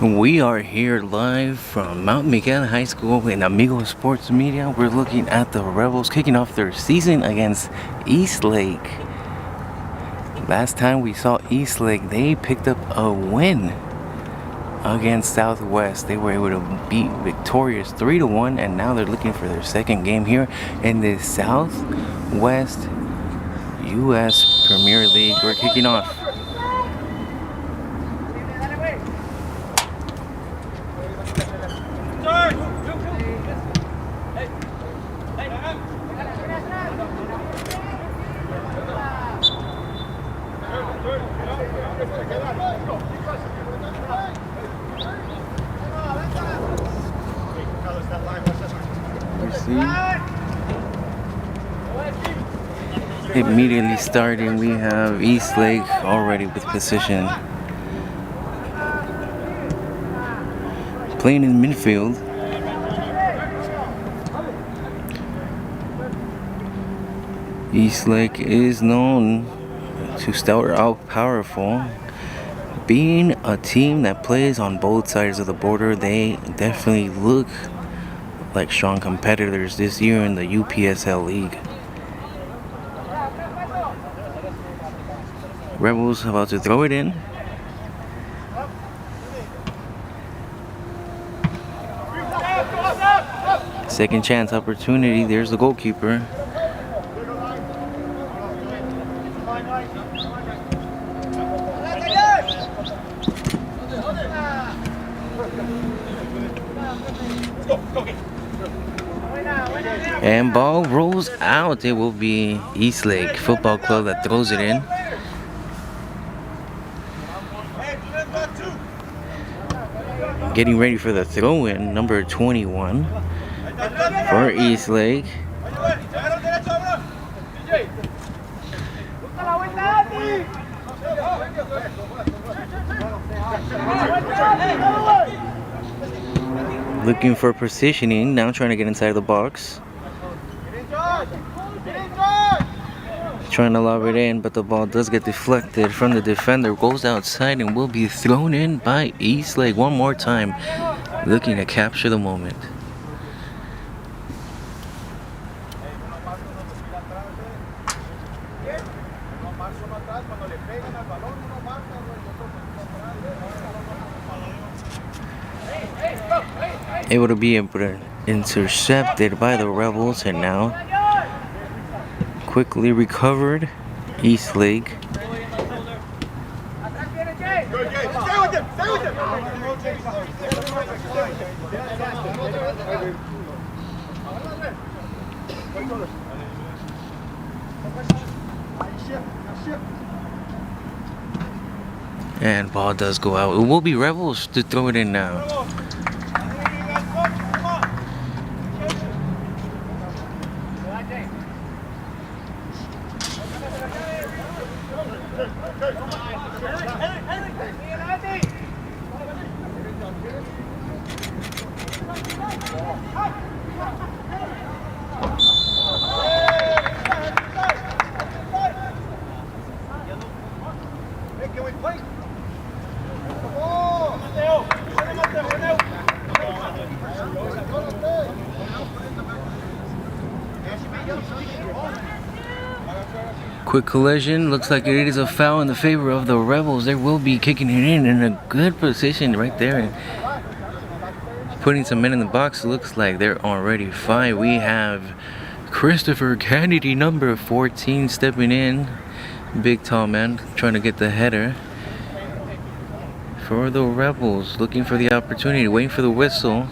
We are here live from Mount Miguel High School in Amigo Sports Media. We're looking at the Rebels kicking off their season against Eastlake. Last time we saw Eastlake, they picked up a win against Southwest. They were able to beat victorious 3-1, and now they're looking for their second game here in the Southwest US Premier League. We're kicking off. Immediately starting, we have Eastlake already with position. Playing in midfield. Eastlake is known to start out powerful. Being a team that plays on both sides of the border, they definitely look like strong competitors this year in the UPSL league. Rebels about to throw it in. Second chance opportunity. There's the goalkeeper. And ball rolls out. It will be Eastlake Football Club that throws it in. Getting ready for the throw-in, number 21 for Eastlake. Looking for positioning, now trying to get inside the box. Trying to lob it in, but the ball does get deflected from the defender, goes outside, and will be thrown in by Eastlake one more time, looking to capture the moment. Able to be intercepted by the Rebels, and now quickly recovered Eastlake. And ball does go out. It will be Rebels to throw it in now. Quick collision, looks like it is a foul in the favor of the Rebels. They will be kicking it in a good position right there and putting some men in the box. Looks like they're already fine. We have Christopher Kennedy, number 14, stepping in. Big tall man trying to get the header for the Rebels, looking for the opportunity, waiting for the whistle.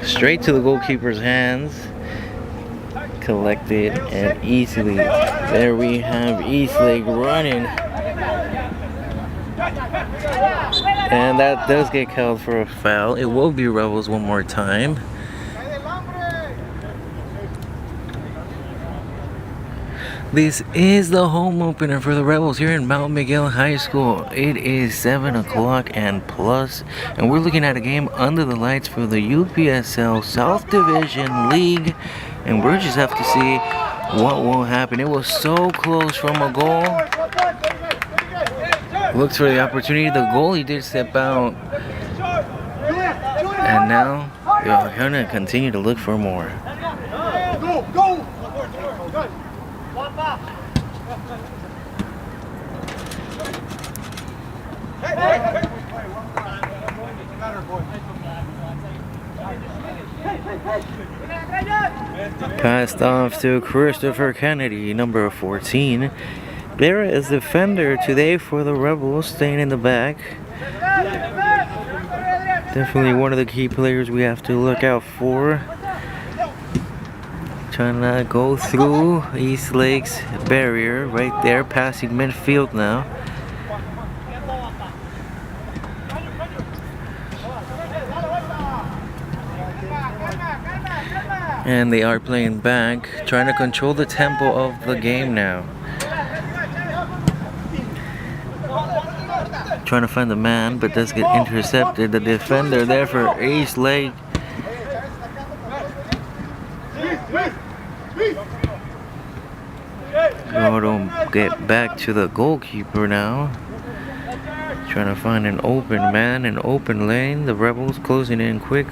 Straight to the goalkeeper's hands, collected and easily. There we have Eastlake running, and that does get called for a foul. It will be Rebels one more time. This is the home opener for the Rebels here in Mount Miguel High School. It is 7 o'clock and plus, and we're looking at a game under the lights for the UPSL South Division League, and we just have to see what will happen. It was so close from a goal. Looks for the opportunity. The goalie did step out, and now they're gonna continue to look for more. Go! Passed off to Christopher Kennedy, number 14. There is defender today for the Rebels, staying in the back. Definitely one of the key players we have to look out for. Trying to go through Eastlake's barrier right there, passing midfield now. And they are playing back, trying to control the tempo of the game now. Trying to find the man, but does get intercepted. The defender there for Eastlake. Going to get back to the goalkeeper now. Trying to find an open man, an open lane. The Rebels closing in quick.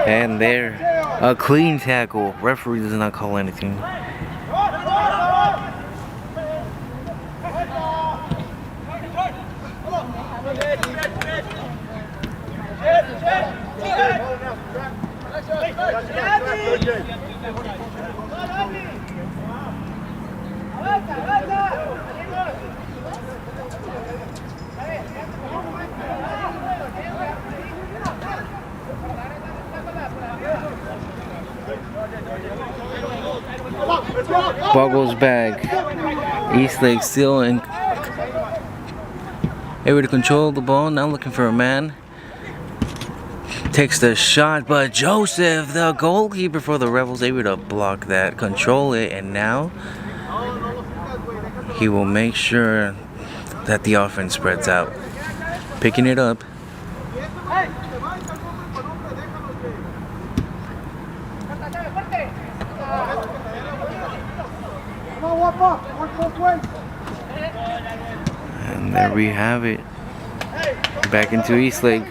And there, a clean tackle. Referee does not call anything. Ball goes back. Eastlake still in, able to control the ball. Now looking for a man. Takes the shot, but Joseph, the goalkeeper for the Rebels, able to block that, control it, and now he will make sure that the offense spreads out. Picking it up. And there we have it. Back into Eastlake.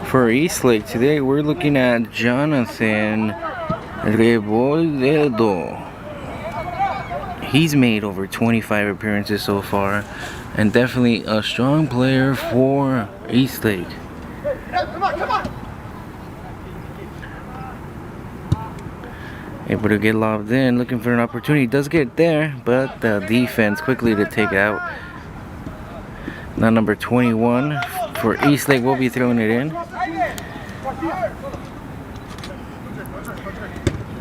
For Eastlake today, we're looking at Jonathan Rebolledo. He's made over 25 appearances so far, and definitely a strong player for Eastlake. Able to get lobbed in, looking for an opportunity. Does get there, but the defense quickly to take it out. Now number 21 for Eastlake will be throwing it in.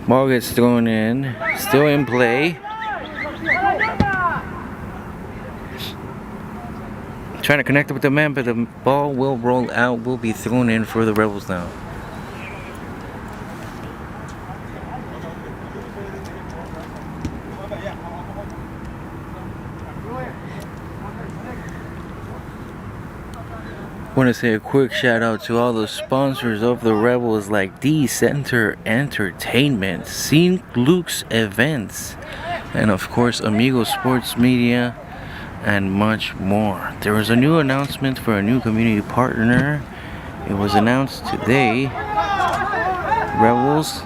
Ball gets thrown in, still in play. Trying to connect it with the man, but the ball will roll out, will be thrown in for the Rebels now. Want to say a quick shout out to all the sponsors of the Rebels, like D Center Entertainment, St. Luke's Events, and of course Amigo Sports Media, and much more. There was a new announcement for a new community partner. It was announced today. Rebels,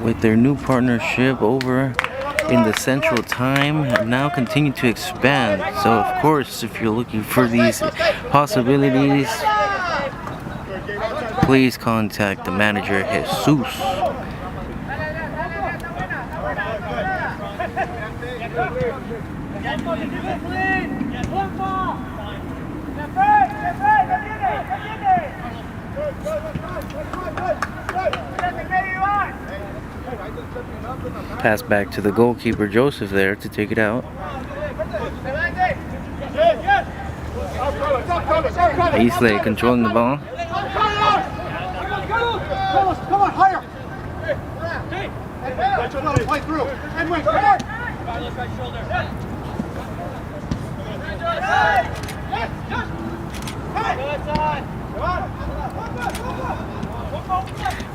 with their new partnership over in the Central Time, have now continued to expand. So of course, if you're looking for these possibilities, please contact the manager, Jesus. Pass back to the goalkeeper Joseph there to take it out. Eastlake controlling the ball. Come on, higher. Play through. And win.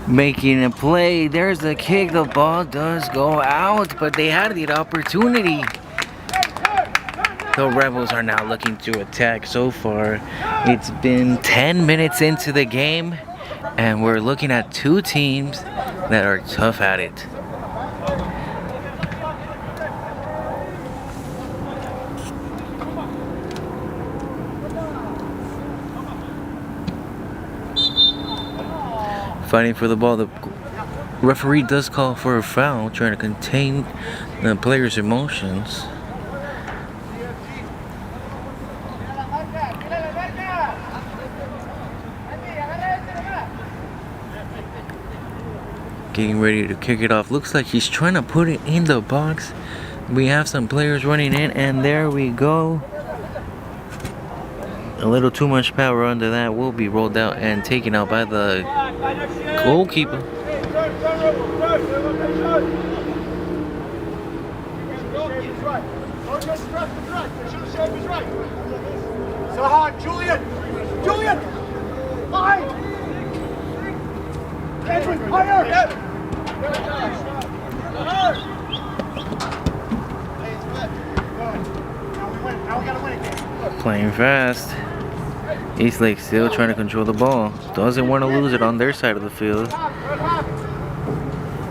Making a play. There's the kick. The ball does go out, but they had the opportunity. The Rebels are now looking to attack. So far, it's been 10 minutes into the game, and we're looking at two teams that are tough at it. Fighting for the ball. The referee does call for a foul, trying to contain the players' emotions. Getting ready to kick it off. Looks like he's trying to put it in the box. We have some players running in, and there we go. A little too much power under that. Will be rolled out and taken out by the goalkeeper. Sahan, Julian! Fine! Edwin, higher! Now we gotta win again. Playing fast. Eastlake still trying to control the ball. Doesn't want to lose it on their side of the field.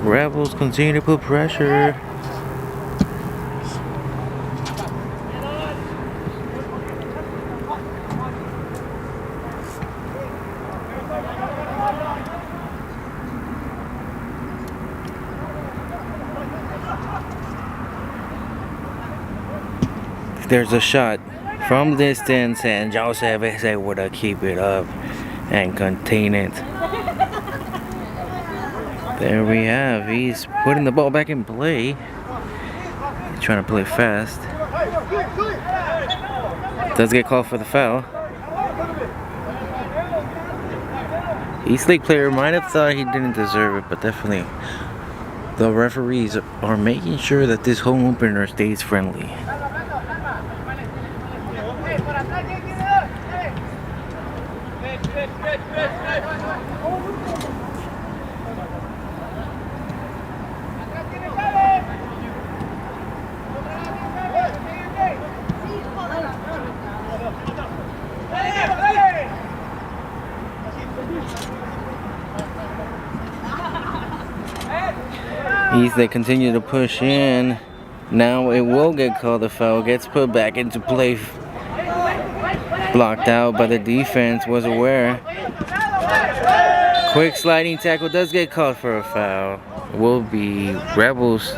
Rebels continue to put pressure. There's a shot from distance, and Joseph is able to keep it up and contain it. There we have. He's putting the ball back in play. He's trying to play fast. Does get called for the foul. Eastlake player might have thought he didn't deserve it, but definitely the referees are making sure that this home opener stays friendly. They continue to push in. Now it will get called a foul. Gets put back into play. Blocked out by the defense. Was aware. Quick sliding tackle does get called for a foul. Will be Rebels.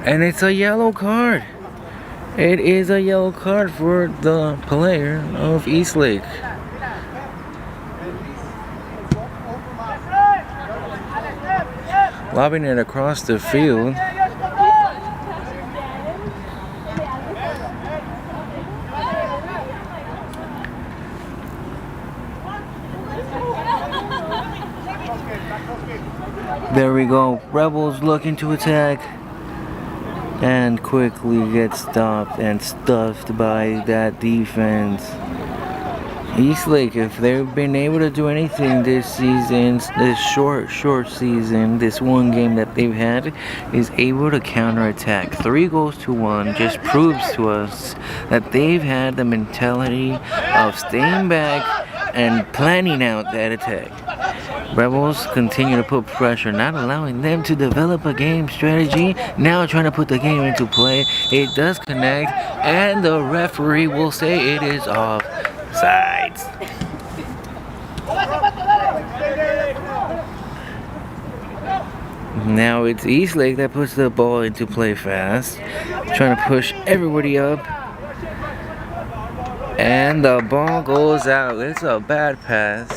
And it's a yellow card. It is a yellow card for the player of Eastlake. Lobbing it across the field. There we go. Rebels looking to attack. And quickly gets stopped and stuffed by that defense. Eastlake, if they've been able to do anything this season, this short season, this one game that they've had, is able to counterattack. 3 goals to 1 just proves to us that they've had the mentality of staying back and planning out that attack. Rebels continue to put pressure, not allowing them to develop a game strategy. Now trying to put the game into play. It does connect, and the referee will say it is offsides. Now it's Eastlake that puts the ball into play fast, trying to push everybody up. And the ball goes out. It's a bad pass.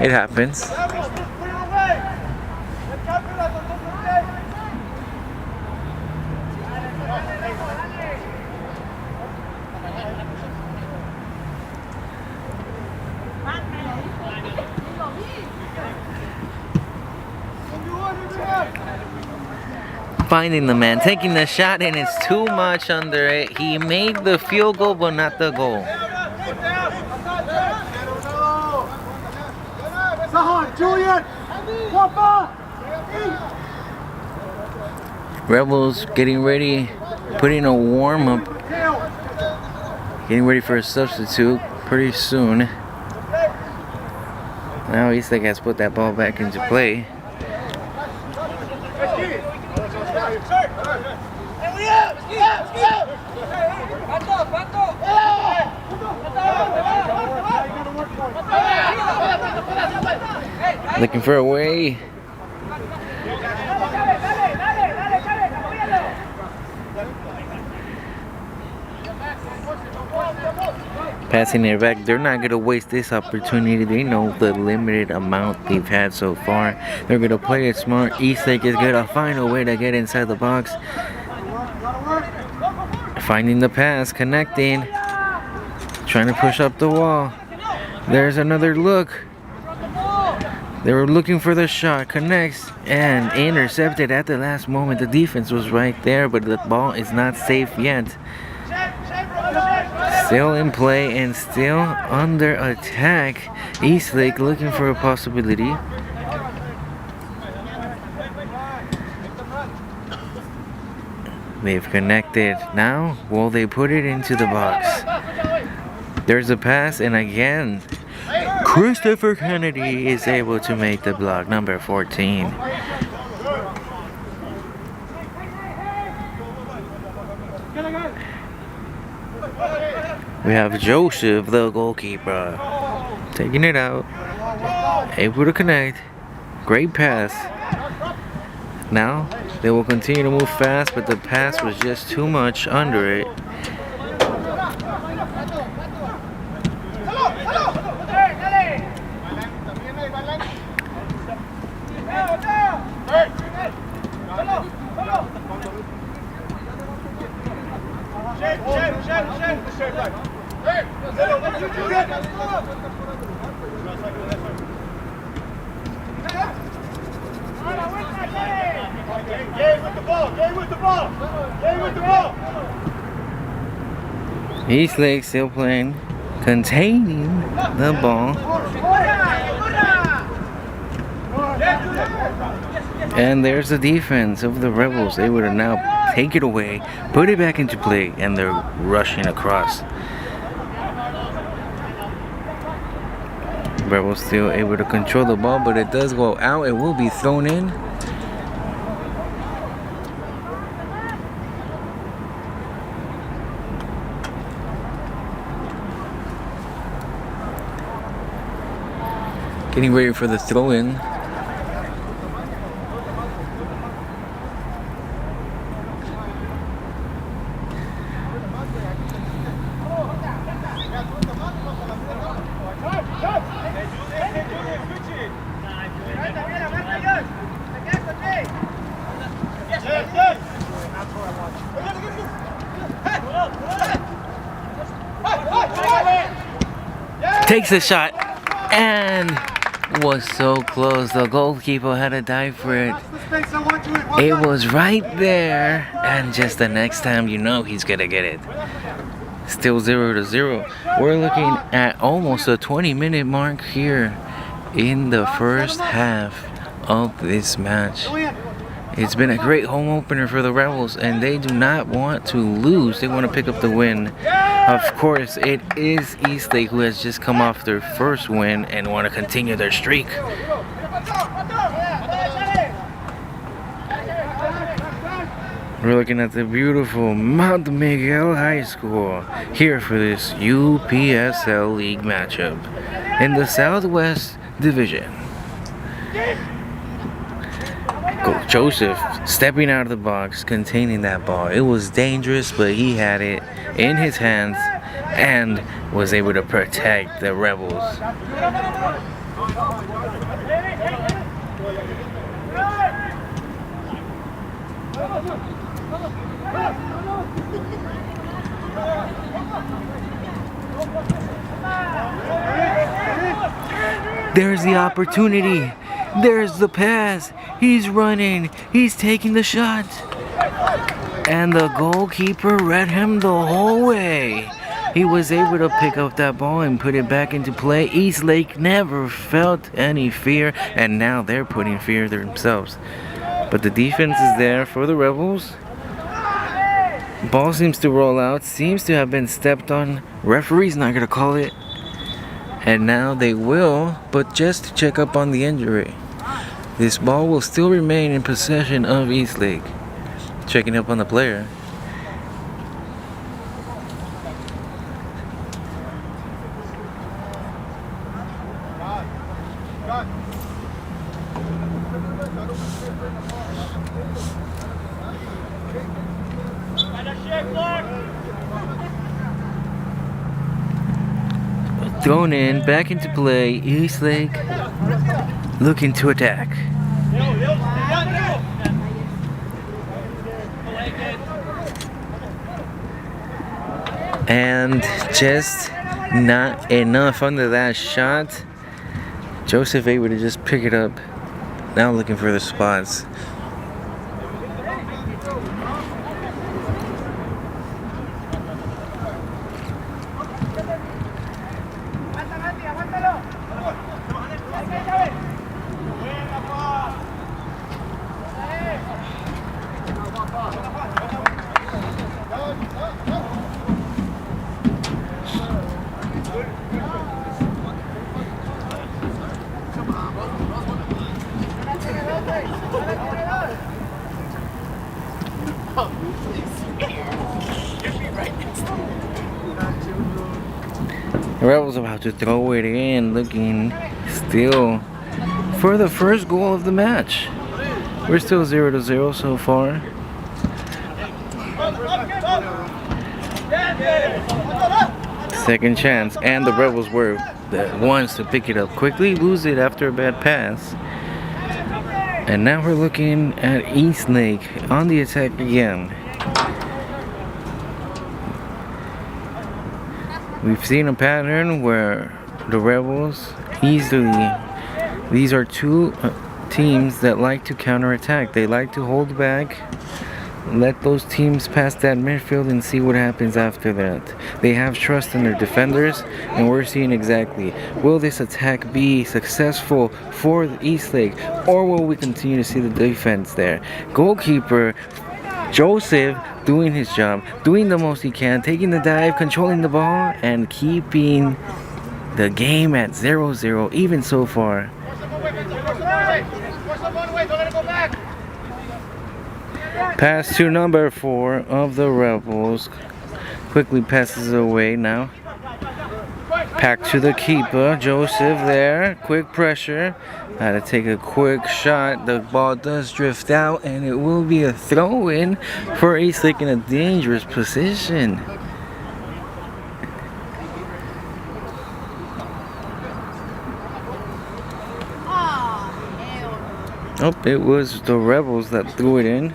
It happens. Finding the man, taking the shot, and it's too much under it. He made the field goal, but not the goal. Sahan, Julian! Rebels getting ready, putting a warm up, getting ready for a substitute pretty soon. Now Eastlake has put that ball back into play. Looking for a way. Passing it back. They're not going to waste this opportunity. They know the limited amount they've had so far. They're going to play it smart. Eastlake is going to find a way to get inside the box. Finding the pass, connecting. Trying to push up the wall. There's another look. They were looking for the shot, connects, and intercepted at the last moment. The defense was right there, but the ball is not safe yet. Still in play and still under attack. Eastlake looking for a possibility. They've connected. Now, will they put it into the box? There's a pass, and again, Christopher Kennedy is able to make the block, number 14. We have Joseph, the goalkeeper, taking it out, able to connect. Great pass. Now, they will continue to move fast, but the pass was just too much under it. Eastlake still playing, containing the ball. And there's the defense of the Rebels. They would now take it away, put it back into play, and they're rushing across. Rebels still able to control the ball, but it does go out. It will be thrown in. Getting ready for the throw-in. Takes a shot and was so close. The goalkeeper had to dive for it. It was right there, and just the next time, you know he's gonna get it. Still 0-0. We're looking at almost a 20-minute mark here in the first half of this match. It's been a great home opener for the Rebels, and they do not want to lose. They want to pick up the win. Of course, it is Eastlake who has just come off their first win and want to continue their streak. We're looking at the beautiful Mount Miguel High School here for this UPSL League matchup in the Southwest Division. Joseph stepping out of the box, containing that ball. It was dangerous, but he had it in his hands and was able to protect the Rebels. There's the opportunity. There's the pass. He's running. He's taking the shot. And the goalkeeper read him the whole way. He was able to pick up that ball and put it back into play. Eastlake never felt any fear, and now they're putting fear themselves. But the defense is there for the Rebels. Ball seems to roll out, seems to have been stepped on. Referee's not gonna call it. And now they will, but just to check up on the injury. This ball will still remain in possession of Eastlake. Checking up on the player. Thrown in, back into play. Eastlake looking to attack. And just not enough under that shot. Joseph able to just pick it up. Now looking for the spots. The Rebels about to throw it in, looking still for the first goal of the match. We're still 0-0 so far. Second chance, and the Rebels were the ones to pick it up quickly, lose it after a bad pass. And now we're looking at Eastlake on the attack again. We've seen a pattern where the Rebels easily, these are two teams that like to counterattack. They like to hold back, let those teams pass that midfield and see what happens after that. They have trust in their defenders, and we're seeing exactly, will this attack be successful for Eastlake, or will we continue to see the defense there? Goalkeeper Joseph doing his job, doing the most he can, taking the dive, controlling the ball, and keeping the game at 0-0, even so far. Pass to number 4 of the Rebels. Quickly passes away now. Back to the keeper, Joseph there. Quick pressure. Had to take a quick shot. The ball does drift out, and it will be a throw-in for Eastlake in a dangerous position. Oh, it was the Rebels that threw it in.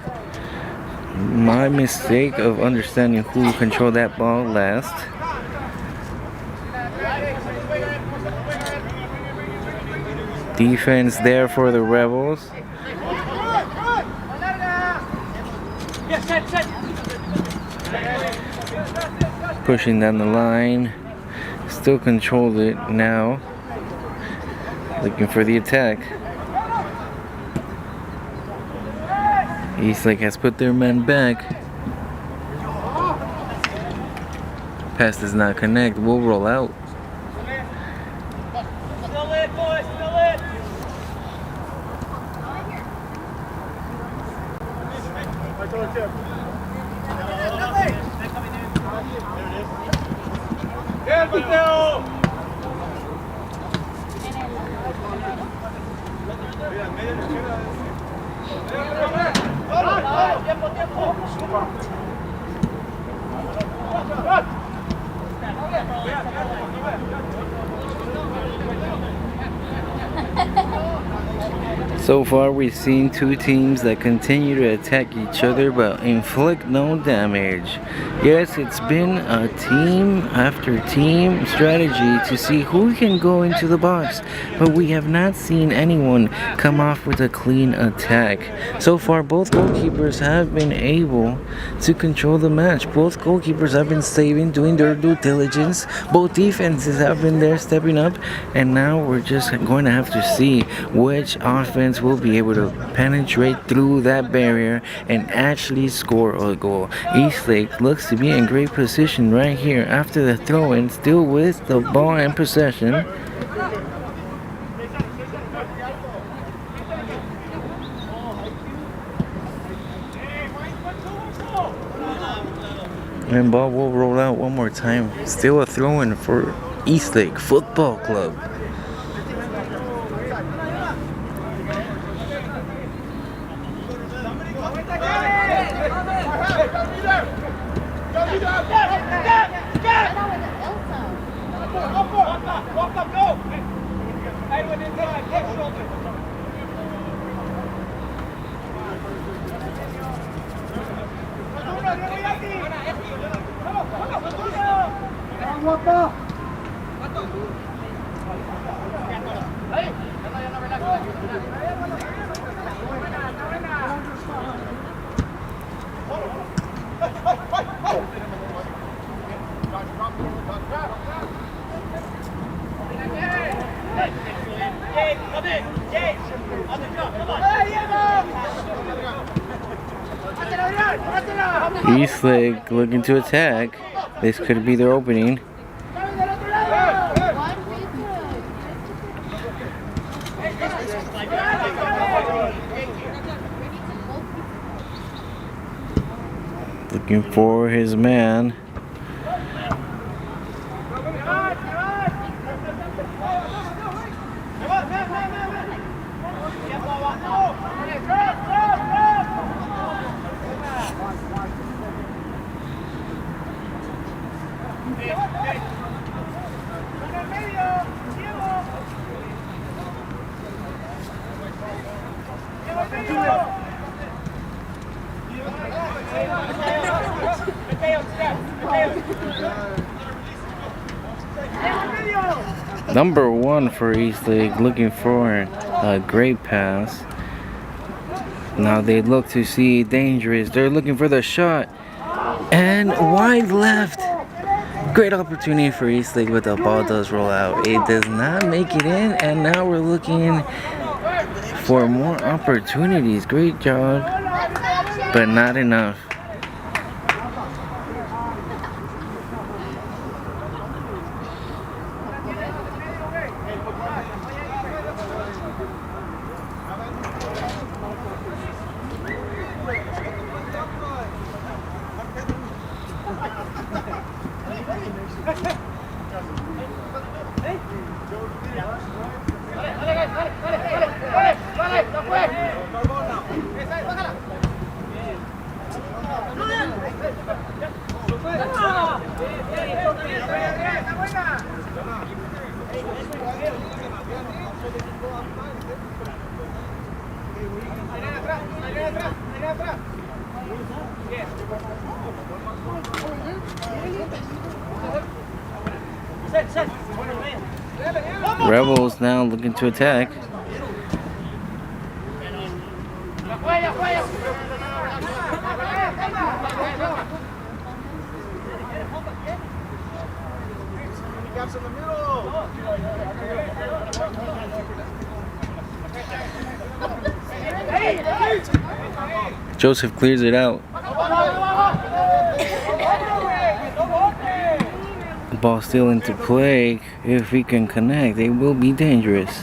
My mistake of understanding who controlled that ball last. Defense there for the Rebels. Pushing down the line. Still controlled it now. Looking for the attack. Eastlake has put their men back. Pass does not connect. We'll roll out. Still in, boys. Still in. So far, we've seen two teams that continue to attack each other but inflict no damage. Yes, it's been a team after team strategy to see who can go into the box, but we have not seen anyone come off with a clean attack. So far, both goalkeepers have been able to control the match. Both goalkeepers have been saving, doing their due diligence. Both defenses have been there stepping up, and now we're just going to have to see which offense will be able to penetrate through that barrier and actually score a goal. Eastlake looks to be in great position right here after the throw-in, still with the ball and possession. And ball will roll out one more time. Still a throw-in for Eastlake Football Club. Eastlake looking to attack. This could be their opening. Looking for his man. Number 1 for Eastlake, looking for a great pass. Now they look to see dangerous. They're looking for the shot. And wide left. Great opportunity for Eastlake, but the ball does roll out. It does not make it in, and now we're looking for more opportunities. Great job, but not enough. Rebels now looking to attack. Joseph clears it out. The ball still into play. If we can connect, they will be dangerous.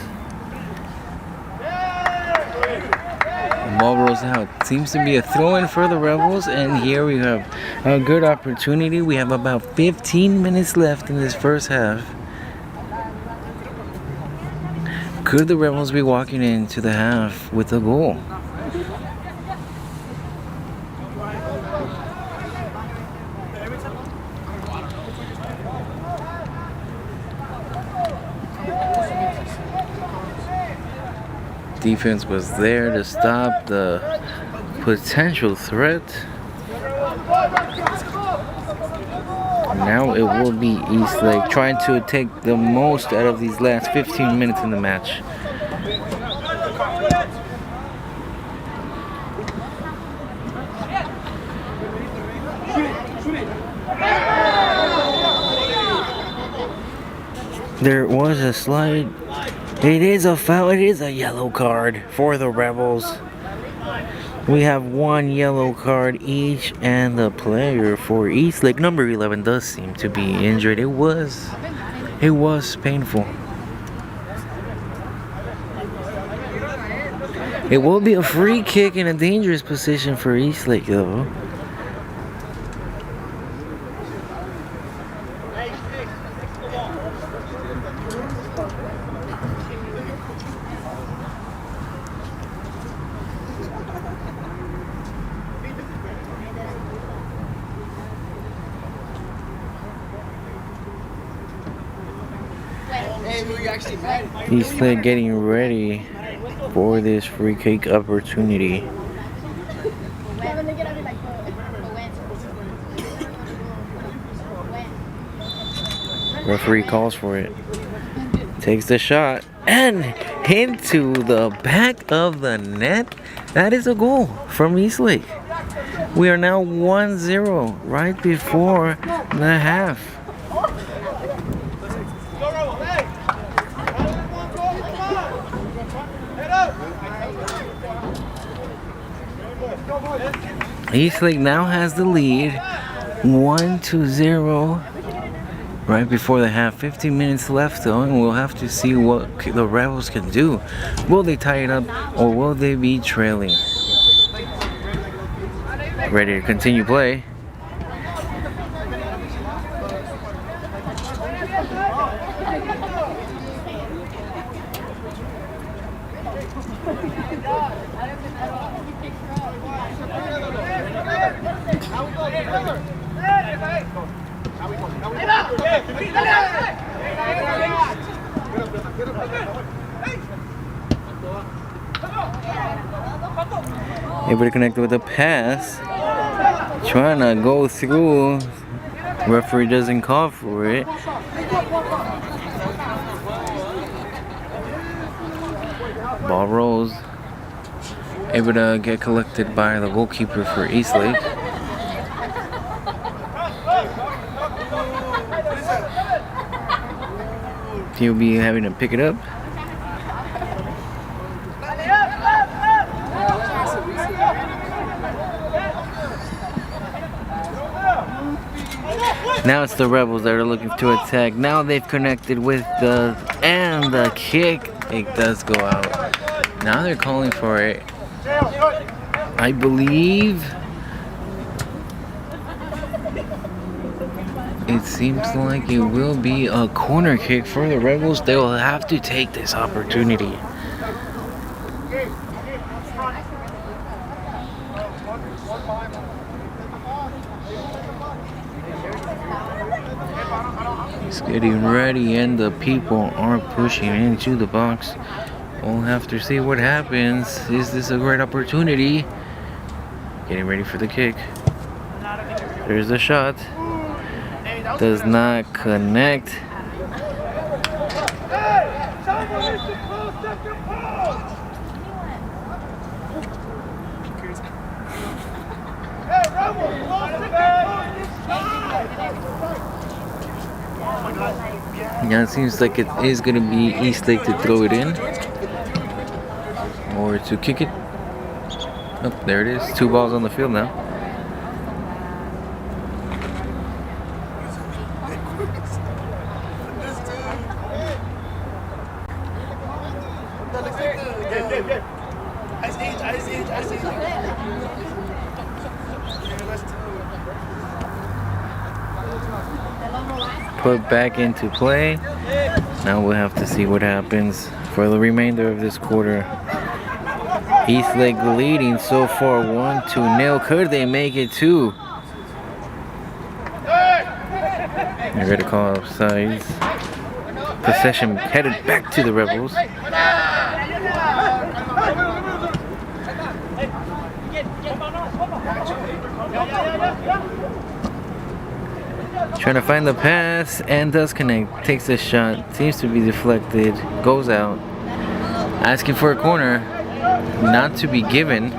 The ball rolls out. Seems to be a throw-in for the Rebels, and here we have a good opportunity. We have about 15 minutes left in this first half. Could the Rebels be walking into the half with a goal? Defense was there to stop the potential threat. Now it will be Eastlake trying to take the most out of these last 15 minutes in the match. There was a slide. It is a foul. It is a yellow card for the Rebels. We have one yellow card each, and the player for Eastlake, number 11, does seem to be injured. It was painful. It will be a free kick in a dangerous position for Eastlake, though. Eastlake getting ready for this free kick opportunity. Referee calls for it. Takes the shot and into the back of the net. That is a goal from Eastlake. We are now 1-0 right before the half. Eastlake now has the lead, 1-0 right before the half. 15 minutes left though, and we'll have to see what the Rebels can do. Will they tie it up, or will they be trailing? Ready to continue play. Able to connect with a pass. Trying to go through. Referee doesn't call for it. Ball rolls. Able to get collected by the goalkeeper for Eastlake. He'll be having to pick it up. Now it's the Rebels that are looking to attack. Now they've connected with the kick. It does go out. Now they're calling for it. I believe it seems like it will be a corner kick for the Rebels. They will have to take this opportunity. He's getting ready and the people are pushing into the box. We'll have to see what happens. Is this a great opportunity? Getting ready for the kick. There's the shot. Does not connect. Yeah, it seems like it is going to be Eastlake to throw it in or to kick it. Oh, there it is. 2 balls on the field now. Put back into play. Now we'll have to see what happens for the remainder of this quarter. Eastlake leading so far 1-0. Could they make it 2? They're ready to call offsides. Possession headed back to the Rebels. Trying to find the pass and does connect. Takes the shot. Seems to be deflected. Goes out. Asking for a corner. Not to be given.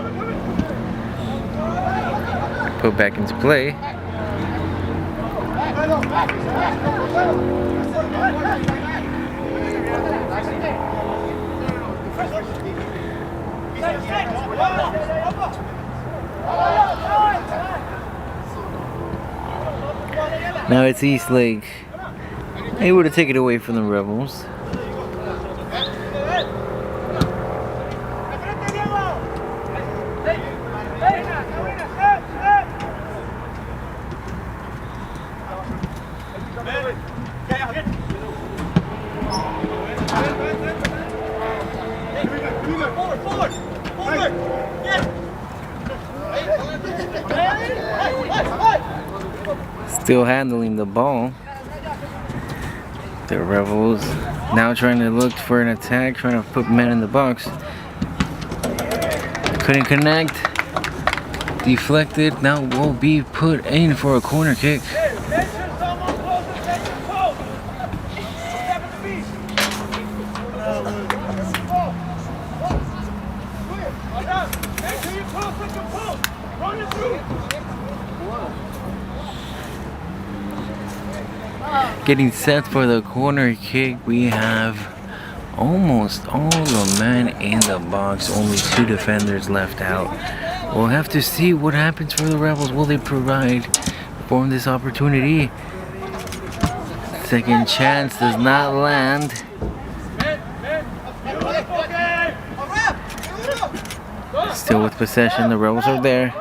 Put back into play. Now it's Eastlake, able to take it away from the Rebels. Still handling the ball. The Rebels now trying to look for an attack, trying to put men in the box. Couldn't connect. Deflected. Now will be put in for a corner kick. Getting set for the corner kick. We have almost all the men in the box. Only 2 defenders left out. We'll have to see what happens for the Rebels. Will they provide for this opportunity? Second chance does not land. Still with possession. The Rebels are there.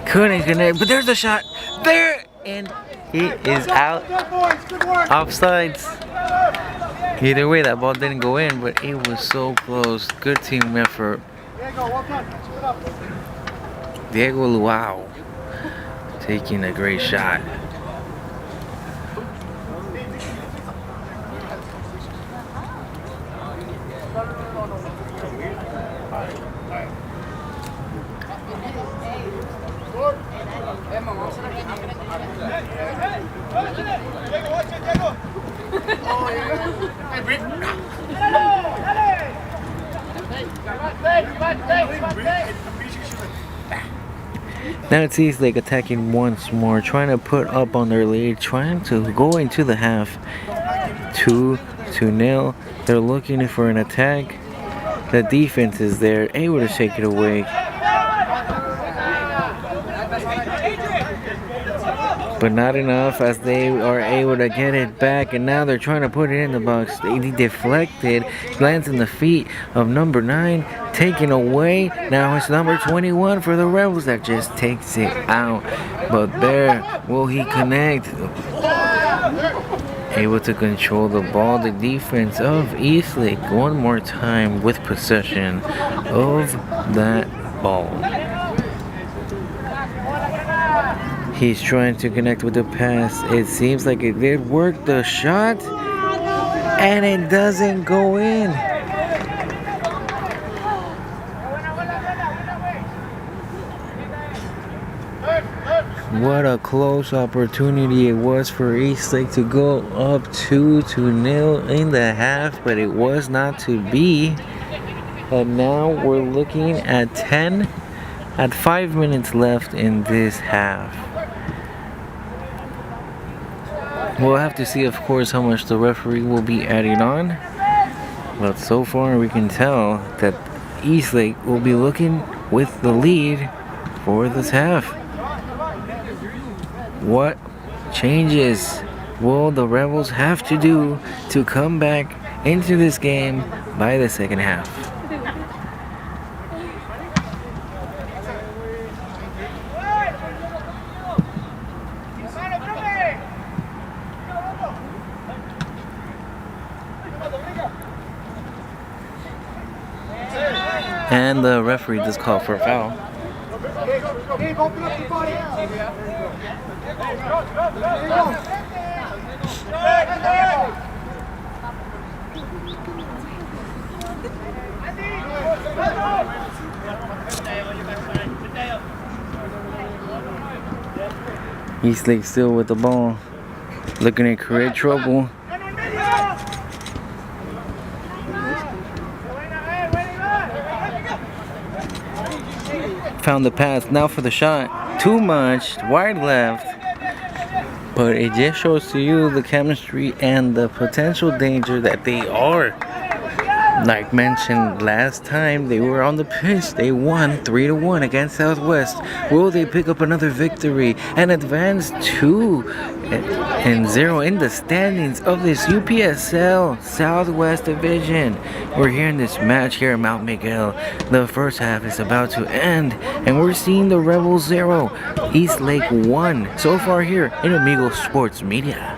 Couldn't connect, but there's a shot there, and he is out. Offsides. Either way, that ball didn't go in, but it was so close. Good team effort. Diego Luau taking a great shot. Now it's Eastlake attacking once more, trying to put up on their lead, trying to go into the half. 2-0. They're looking for an attack. The defense is there, able to shake it away. But not enough, as they are able to get it back, and now they're trying to put it in the box. They deflected, lands in the feet of number 9, taken away. Now it's number 21 for the Rebels that just takes it out. But there, will he connect? Able to control the ball. The defense of Eastlake one more time with possession of that ball. He's trying to connect with the pass. It seems like it did work. The shot, and it doesn't go in. What a close opportunity it was for Eastlake to go up 2-0 in the half, but it was not to be. And now we're looking at 5 minutes left in this half. We'll have to see, of course, how much the referee will be adding on. But so far we can tell that Eastlake will be looking with the lead for this half. What changes will the Rebels have to do to come back into this game by the second half? And the referee just called for a foul. Eastlake still with the ball, looking to create trouble. Found the pass, now for the shot. Too much, wide left. But it just shows to you the chemistry and the potential danger that they are. Like mentioned last time, they were on the pitch. They won 3-1 against Southwest. Will they pick up another victory and advance 2-0 in the standings of this UPSL Southwest Division? We're here in this match here at Mount Miguel. The first half is about to end, and we're seeing the Rebels 0, Eastlake 1 so far here in Amigo Sports Media.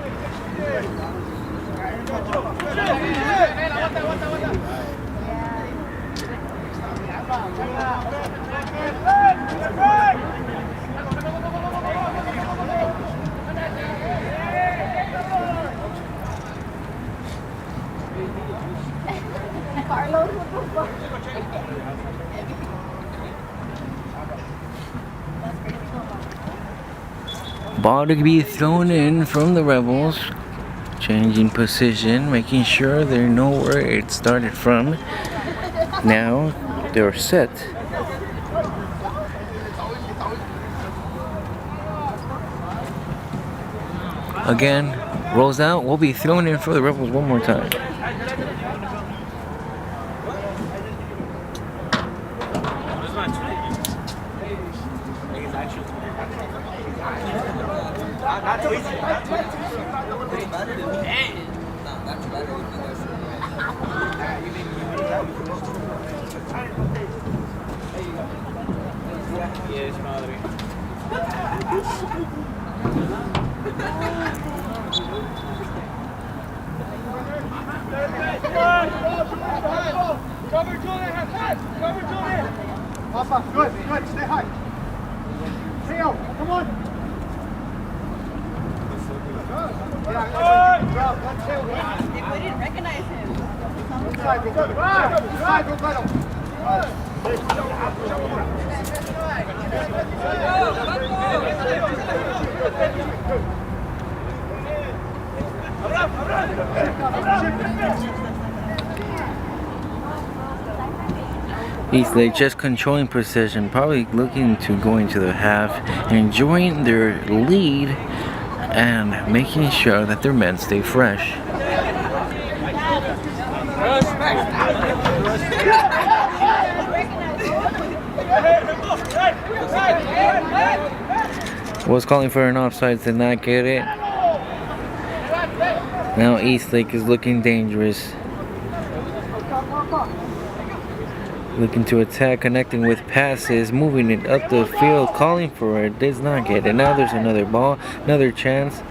Ball to be thrown in from the Rebels. Changing position, making sure they know where it started from. Now they're set. Again, rolls out, will be thrown in for the Rebels one more time. Yes, madre. Cover Julian, cover Julian. Papa, good, stay high. Theo, come on. If we didn't recognize him. Inside, go get him. Inside, go get him. Eastlake just controlling possession, probably looking to go into the half, enjoying their lead and making sure that their men stay fresh. Was calling for an offside, did not get it. Now Eastlake is looking dangerous. Looking to attack, connecting with passes, moving it up the field, calling for it, does not get it. Now there's another ball, another chance.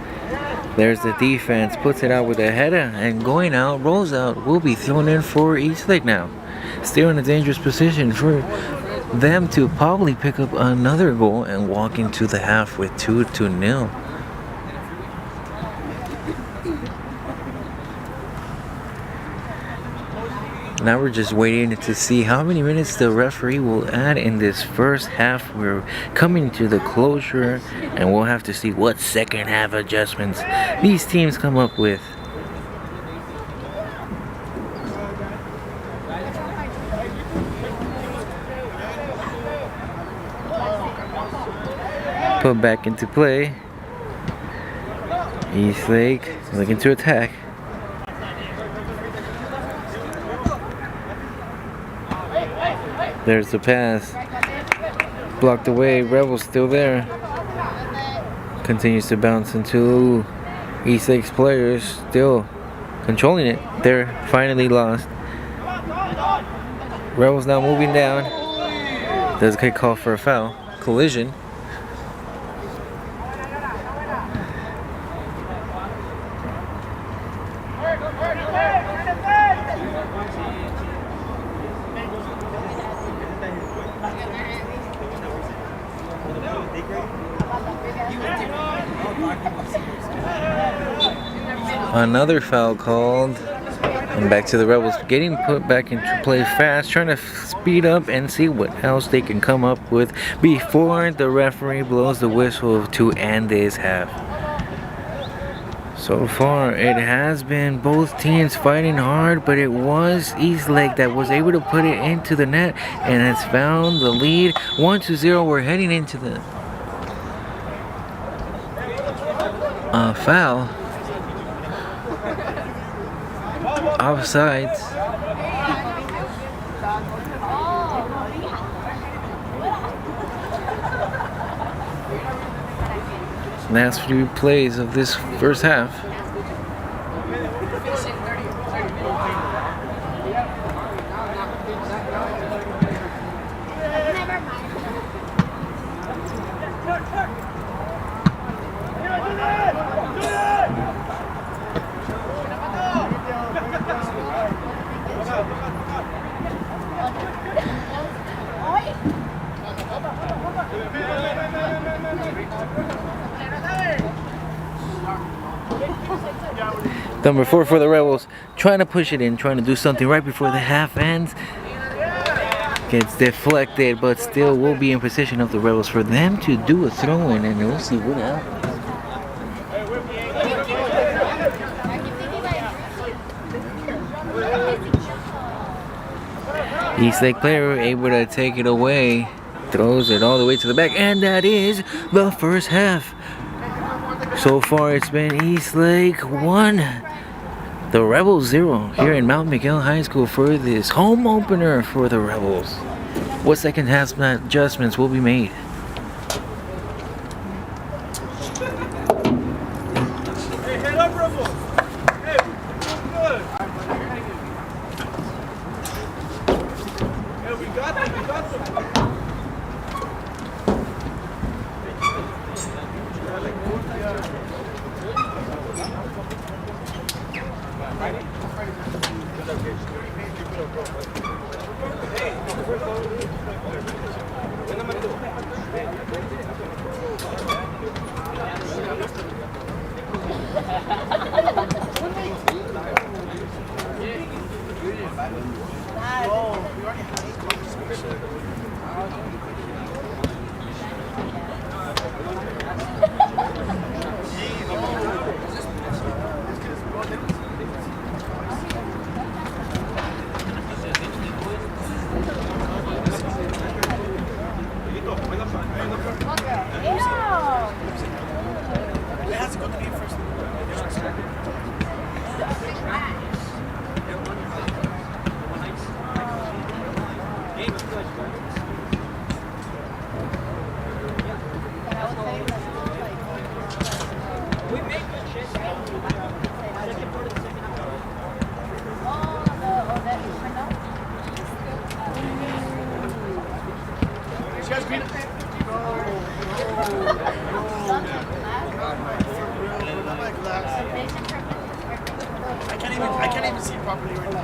There's the defense, puts it out with a header and going out, rolls out, will be thrown in for Eastlake now. Still in a dangerous position for them to probably pick up another goal and walk into the half with 2-0. Now we're just waiting to see how many minutes the referee will add in this first half. We're coming to the closure and we'll have to see what second half adjustments these teams come up with. Put back into play. Eastlake looking to attack. There's the pass. Blocked away. Rebels still there. Continues to bounce into Eastlake's players. Still controlling it. They're finally lost. Rebels now moving down. Does get called for a foul. Collision. Another foul called, and back to the Rebels, getting put back into play fast, trying to speed up and see what else they can come up with before the referee blows the whistle to end this half. So far, it has been both teams fighting hard, but it was Eastlake that was able to put it into the net and has found the lead. 1-0. We're heading into the foul. Offsides. Last few plays of this first half. Number 4 for the Rebels, trying to push it in, trying to do something right before the half ends. Gets deflected, but still will be in position of the Rebels for them to do a throw-in, and we'll see what happens. Eastlake player able to take it away, throws it all the way to the back, and that is the first half. So far it's been Eastlake 1, the Rebels 0 here in Mount Miguel High School for this home opener for the Rebels. What second half adjustments will be made? Hey, head up, Rebels. Hey, good. Hey, we got them, we got them. I can't even see properly right now.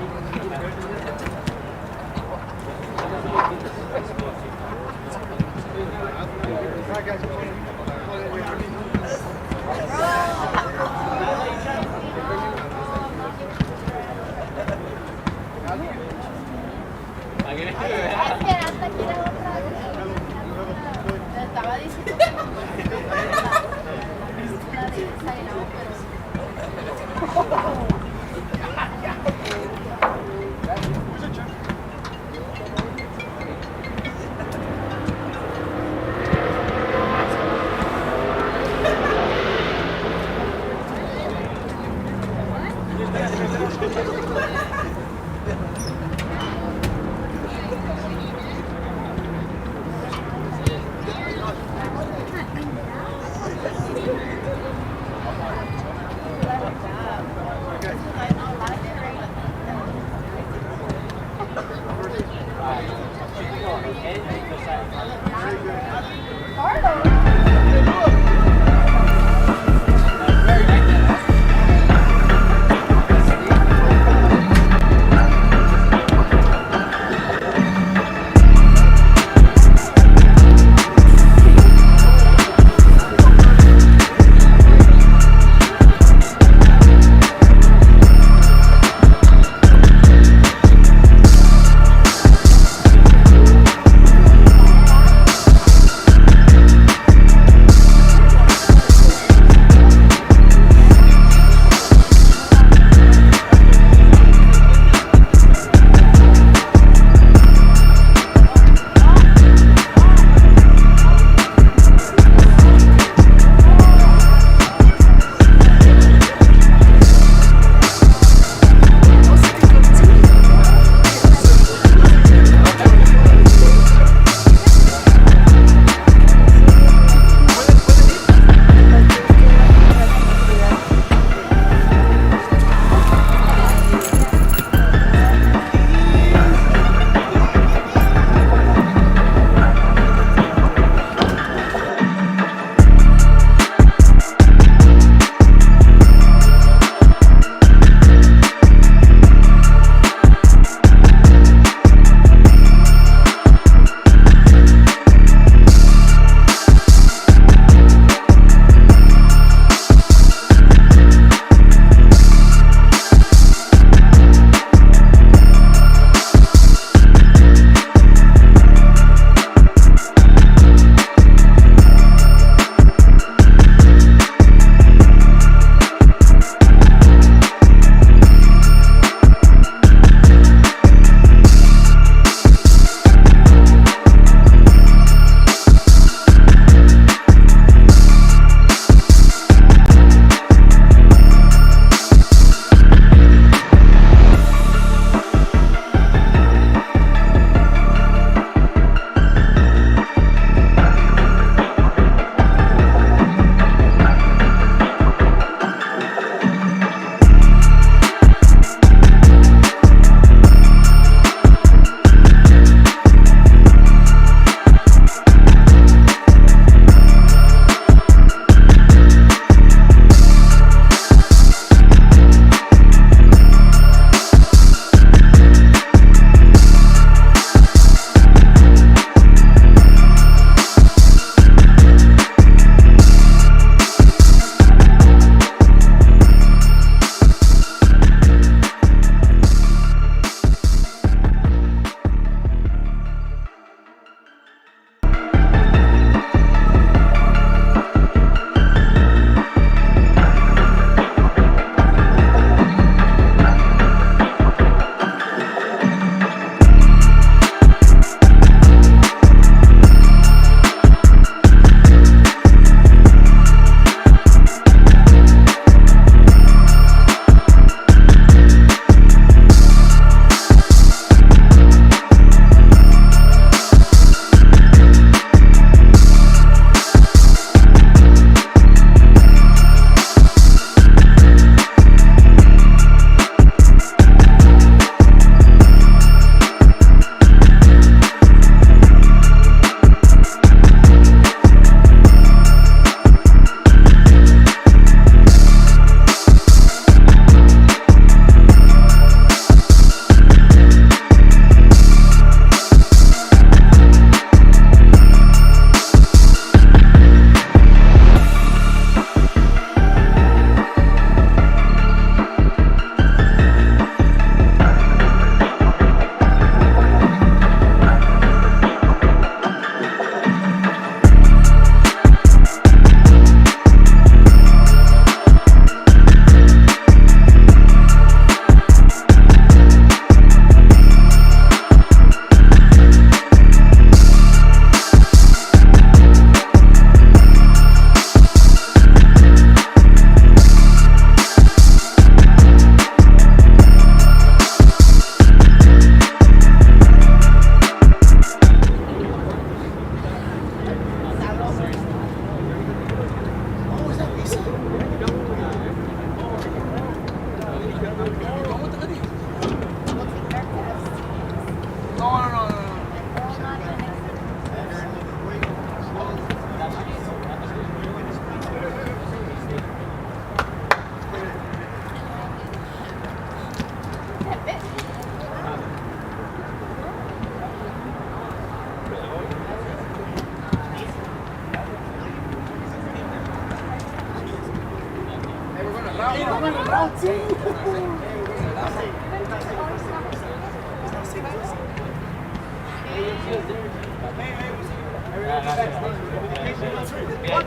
1,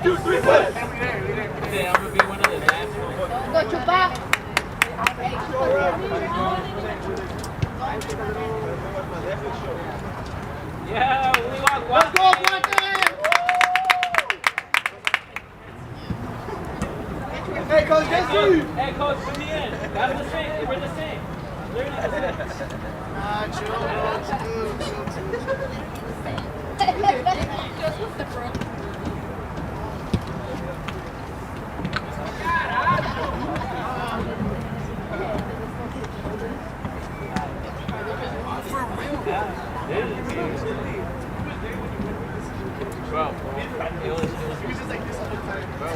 2, 3, play. Go chupa. Yeah, we want Let's go, Guante! Hey, Coach, Hey, coach, put me in. That's the same. We're the same. Literally the same. chill, Just with the front. Bro, it was just like this all the time. Bro,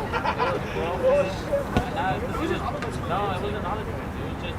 no, it wasn't knowledge. It was just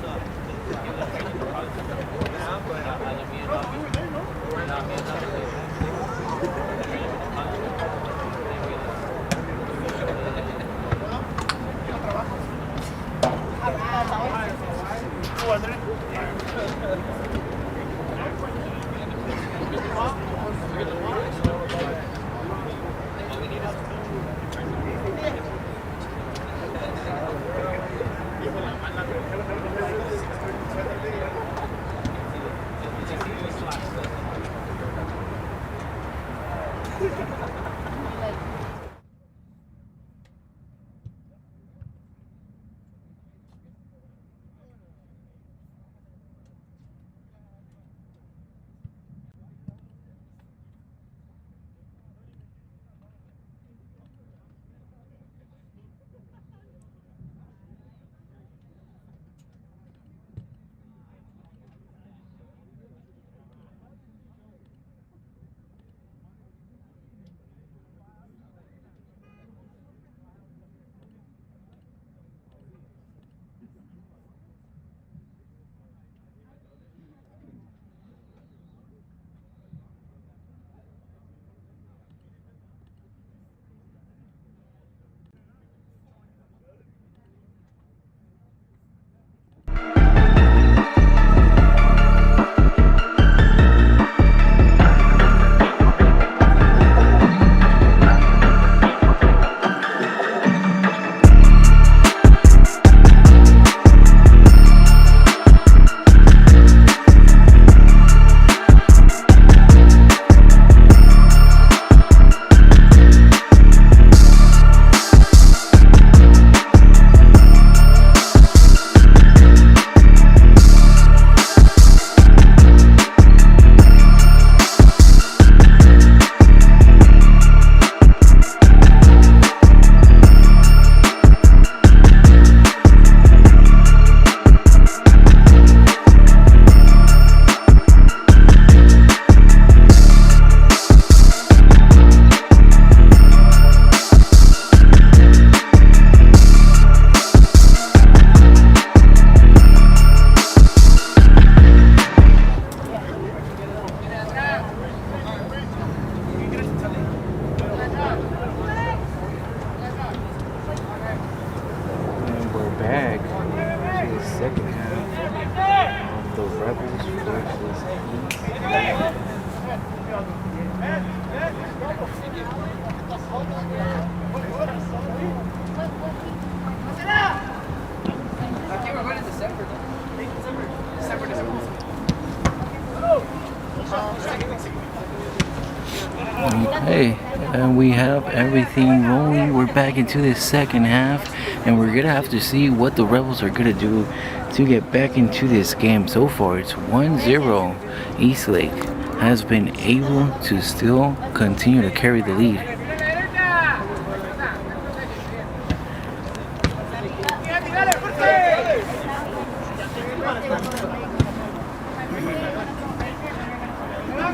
Hey, and we have everything rolling. We're back into this second half, and we're gonna have to see what the Rebels are gonna do to get back into this game. So far, it's 1-0. Eastlake has been able to still continue to carry the lead.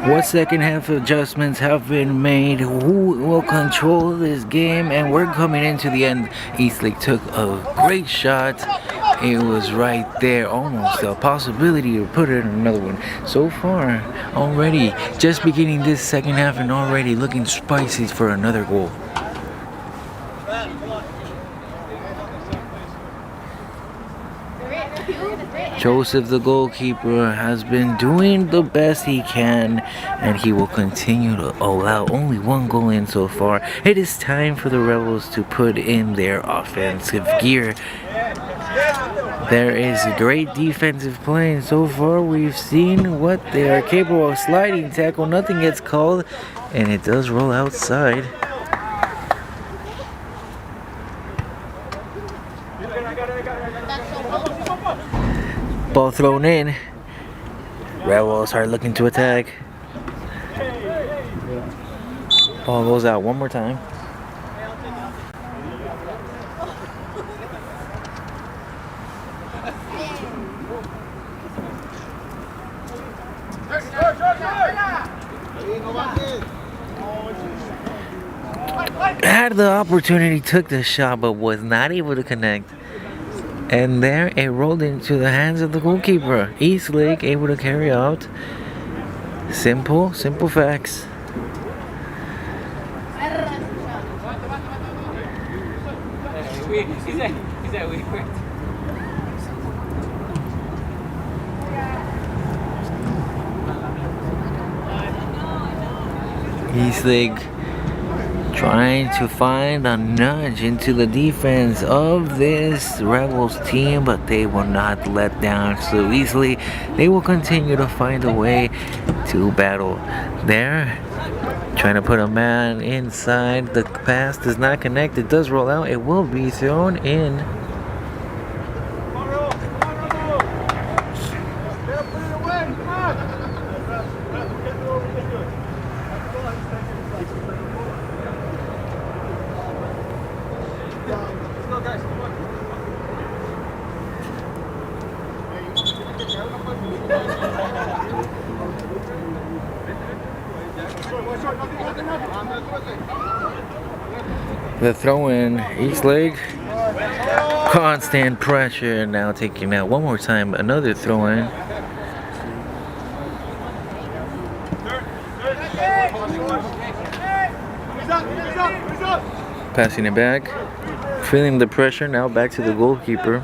What second half adjustments have been made? Who will control this game? And we're coming into the end. Eastlake took a great shot. It was right there, almost a possibility to put in another one. So far, already just beginning this second half and already looking spicy for another goal. Joseph, the goalkeeper, has been doing the best he can, and he will continue to allow only one goal in so far. It is time for the Rebels to put in their offensive gear. There is great defensive play, and so far we've seen what they are capable of. Sliding tackle, nothing gets called, and it does roll outside. Ball thrown in. Rebels are looking to attack. Ball goes out one more time. Had the opportunity, took the shot, but was not able to connect. And there it rolled into the hands of the goalkeeper. Eastlake able to carry out. Simple facts. Eastlake trying to find a nudge into the defense of this Rebels team, but they will not let down so easily. They will continue to find a way to battle. There, trying to put a man inside. The pass does not connect. It does roll out. It will be thrown in. The throw in, Eastlake, constant pressure, now taking out one more time, another throw in. Passing it back, feeling the pressure, now back to the goalkeeper.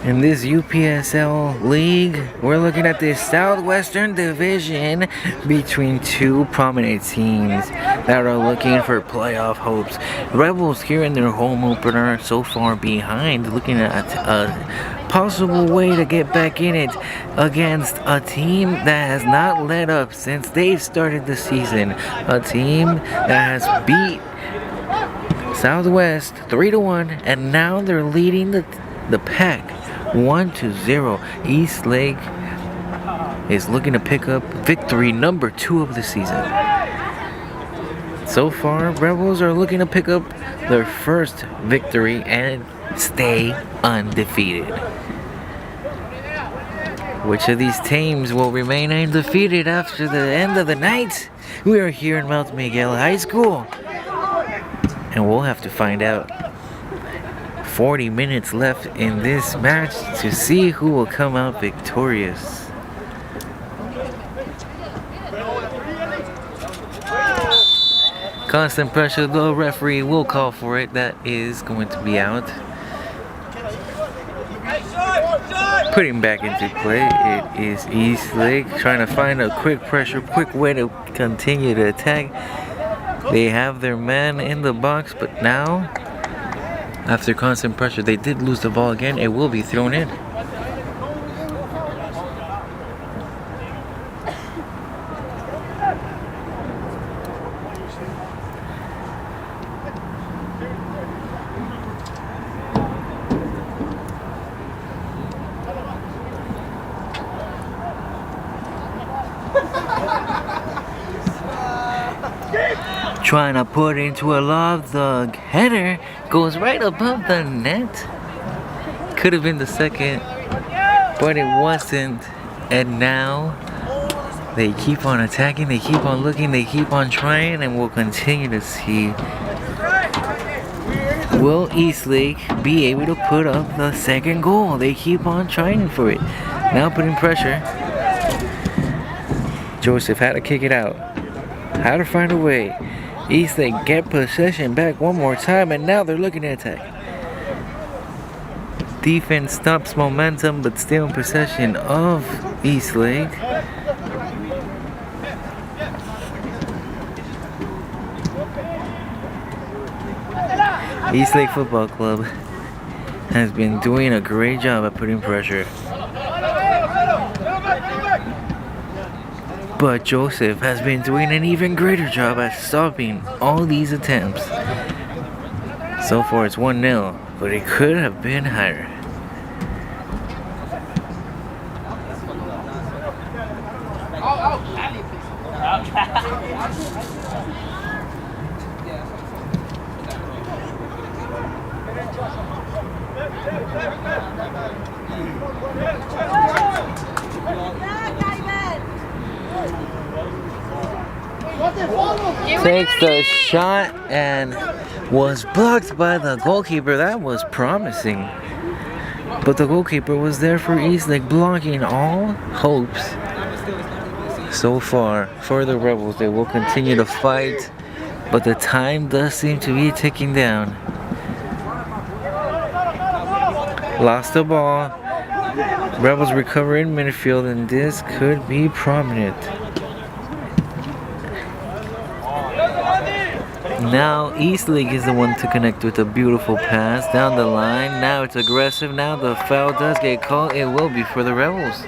In this UPSL league, we're looking at the Southwestern Division between two prominent teams that are looking for playoff hopes. Rebels here in their home opener, so far behind, looking at a possible way to get back in it against a team that has not let up since they've started the season. A team that has beat Southwest 3-1, and now they're leading the pack 1-0. Eastlake is looking to pick up victory number 2 of the season. So far, Rebels are looking to pick up their first victory and stay undefeated. Which of these teams will remain undefeated after the end of the night? We are here in Mount Miguel High School, and we'll have to find out. 40 minutes left in this match to see who will come out victorious. Constant pressure, the referee will call for it. That is going to be out. Putting back into play, it is Eastlake trying to find a quick pressure, quick way to continue to attack. They have their man in the box, but now, after constant pressure, they did lose the ball again. It will be thrown in. Trying to put into a lob, the header goes right above the net. Could have been the second, but it wasn't. And now they keep on attacking, they keep on looking, they keep on trying, and we'll continue to see Will Eastlake be able to put up the second goal? They keep on trying for it. Now putting pressure. Joseph had to kick it out. How to find a way. Eastlake get possession back one more time, and now they're looking to attack. Defense stops momentum, but still in possession of Eastlake. Eastlake Football Club has been doing a great job at putting pressure. But Joseph has been doing an even greater job at stopping all these attempts. So far it's 1-0, but it could have been higher. Takes the shot and was blocked by the goalkeeper. That was promising. But the goalkeeper was there for Eastlake, blocking all hopes. So far, for the Rebels, they will continue to fight, but the time does seem to be ticking down. Lost the ball. Rebels recover in midfield, and this could be prominent. Now Eastlake is the one to connect with a beautiful pass down the line. Now it's aggressive. Now the foul does get called. It will be for the Rebels.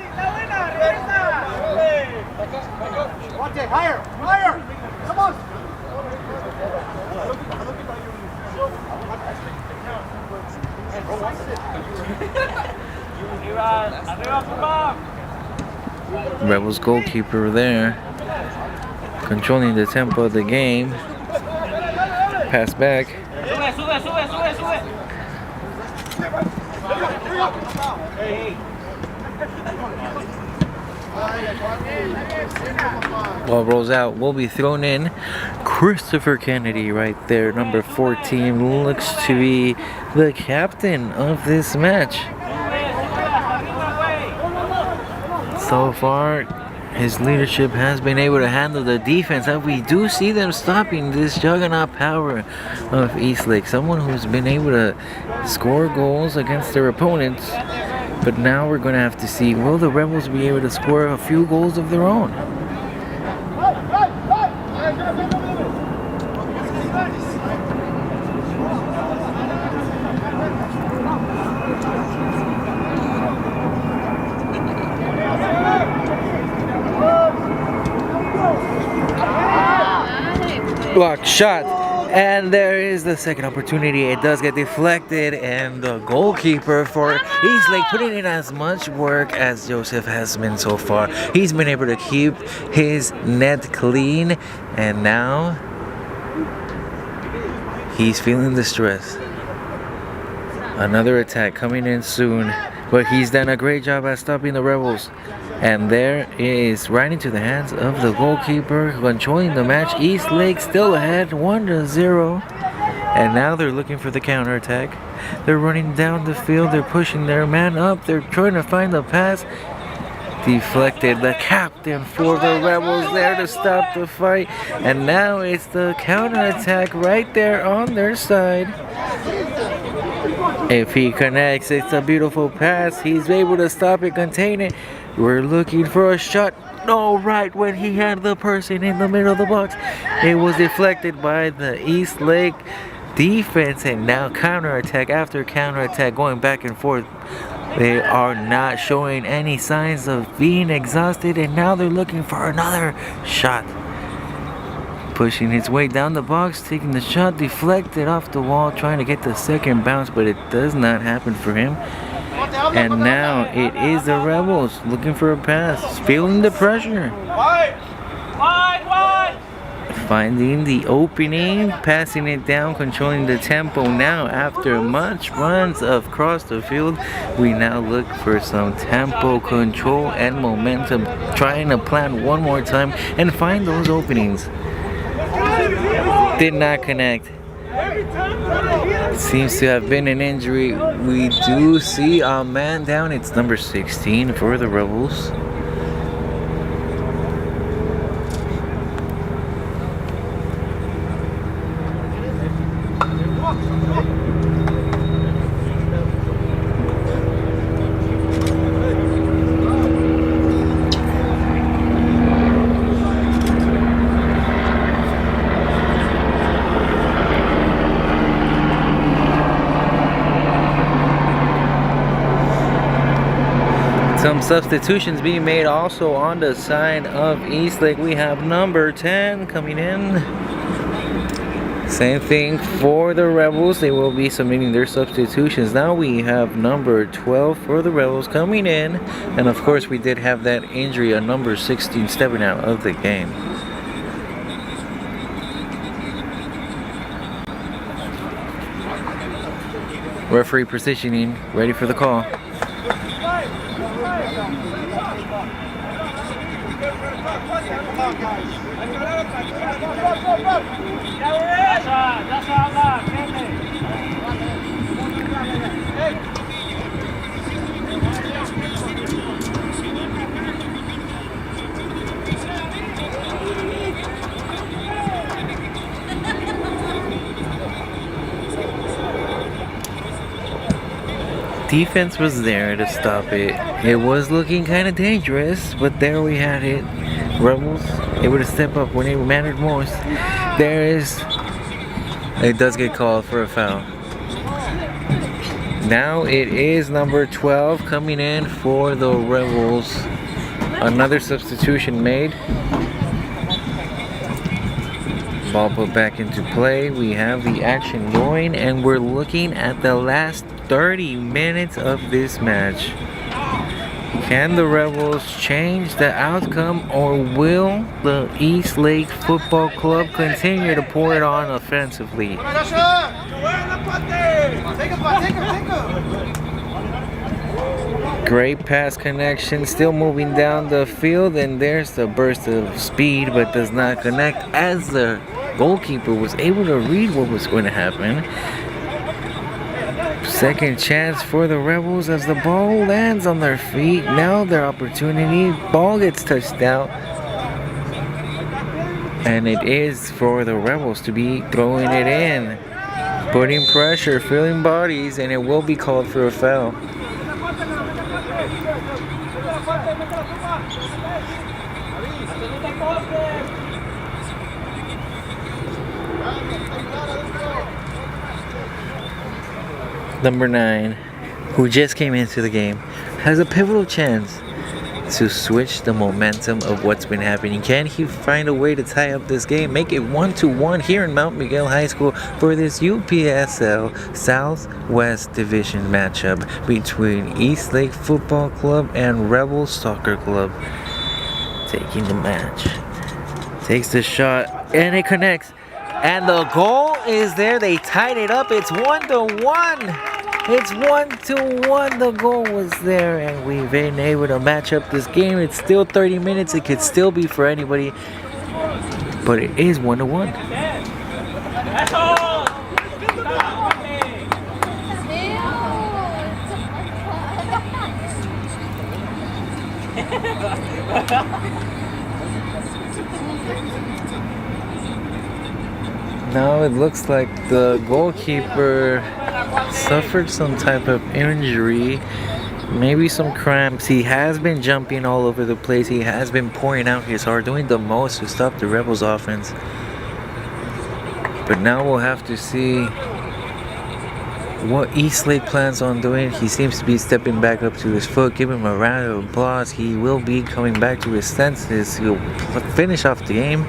Higher, higher, come on. Rebels goalkeeper there, controlling the tempo of the game. Pass back. Ball rolls out, will be thrown in. Christopher Kennedy right there, number 14, looks to be the captain of this match. So far, his leadership has been able to handle the defense, and we do see them stopping this juggernaut power of Eastlake. Someone who's been able to score goals against their opponents. But now we're going to have to see, will the Rebels be able to score a few goals of their own? Blocked shot, and there is the second opportunity. It does get deflected, and the goalkeeper for Eastlake putting in as much work as Joseph has been so far. He's been able to keep his net clean, and now he's feeling the stress. Another attack coming in soon, but he's done a great job at stopping the Rebels. And there is right into the hands of the goalkeeper, controlling the match. Eastlake still ahead, 1-0. And now they're looking for the counterattack. They're running down the field. They're pushing their man up. They're trying to find the pass. Deflected. The captain for the Rebels there to stop the fight. And now it's the counterattack right there on their side. If he connects, it's a beautiful pass. He's able to stop it, contain it. We're looking for a shot. No, right when he had the person in the middle of the box. It was deflected by the Eastlake defense, and now counterattack after counterattack going back and forth. They are not showing any signs of being exhausted, and now they're looking for another shot. Pushing his way down the box, taking the shot, deflected off the wall, trying to get the second bounce, but it does not happen for him. And now it is the Rebels looking for a pass, feeling the pressure. Wide! Finding the opening, passing it down, controlling the tempo. Now, after much runs across the field, we now look for some tempo control and momentum, trying to plan one more time and find those openings. Did not connect. Seems to have been an injury. We do see a man down. It's number 16 for the Rebels. Some substitutions being made also on the side of Eastlake. We have number 10 coming in. Same thing for the Rebels. They will be submitting their substitutions. Now we have number 12 for the Rebels coming in. And of course we did have that injury on number 16 stepping out of the game. Referee positioning, ready for the call. Defense was there to stop it. It was looking kind of dangerous, but there we had it. Rebels able to step up when it mattered most. It does get called for a foul. Now it is number 12 coming in for the Rebels. Another substitution made. Ball put back into play. We have the action going, and we're looking at the last 30 minutes of this match. Can the Rebels change the outcome, or will the Eastlake Football Club continue to pour it on offensively? Great pass connection, still moving down the field, and there's the burst of speed, but does not connect as the goalkeeper was able to read what was going to happen. Second chance for the Rebels as the ball lands on their feet. Now their opportunity. Ball gets touched out. And it is for the Rebels to be throwing it in. Putting pressure, filling bodies, and it will be called for a foul. Number 9, who just came into the game, has a pivotal chance to switch the momentum of what's been happening. Can he find a way to tie up this game, make it 1-1 here in Mount Miguel High School for this UPSL Southwest Division matchup between Eastlake Football Club and Rebels Soccer Club? Taking the match, takes the shot, and it connects. And the goal is there. They tied it up. It's 1-1. It's 1-1. The goal was there, and we've been able to match up this game. It's still 30 minutes. It could still be for anybody, but it is 1-1. That's all. Now it looks like the goalkeeper suffered some type of injury, maybe some cramps. He has been jumping all over the place. He has been pouring out his heart, doing the most to stop the Rebels offense. But now we'll have to see what Eastlake plans on doing. He seems to be stepping back up to his foot. Give him a round of applause. He will be coming back to his senses. He'll finish off the game.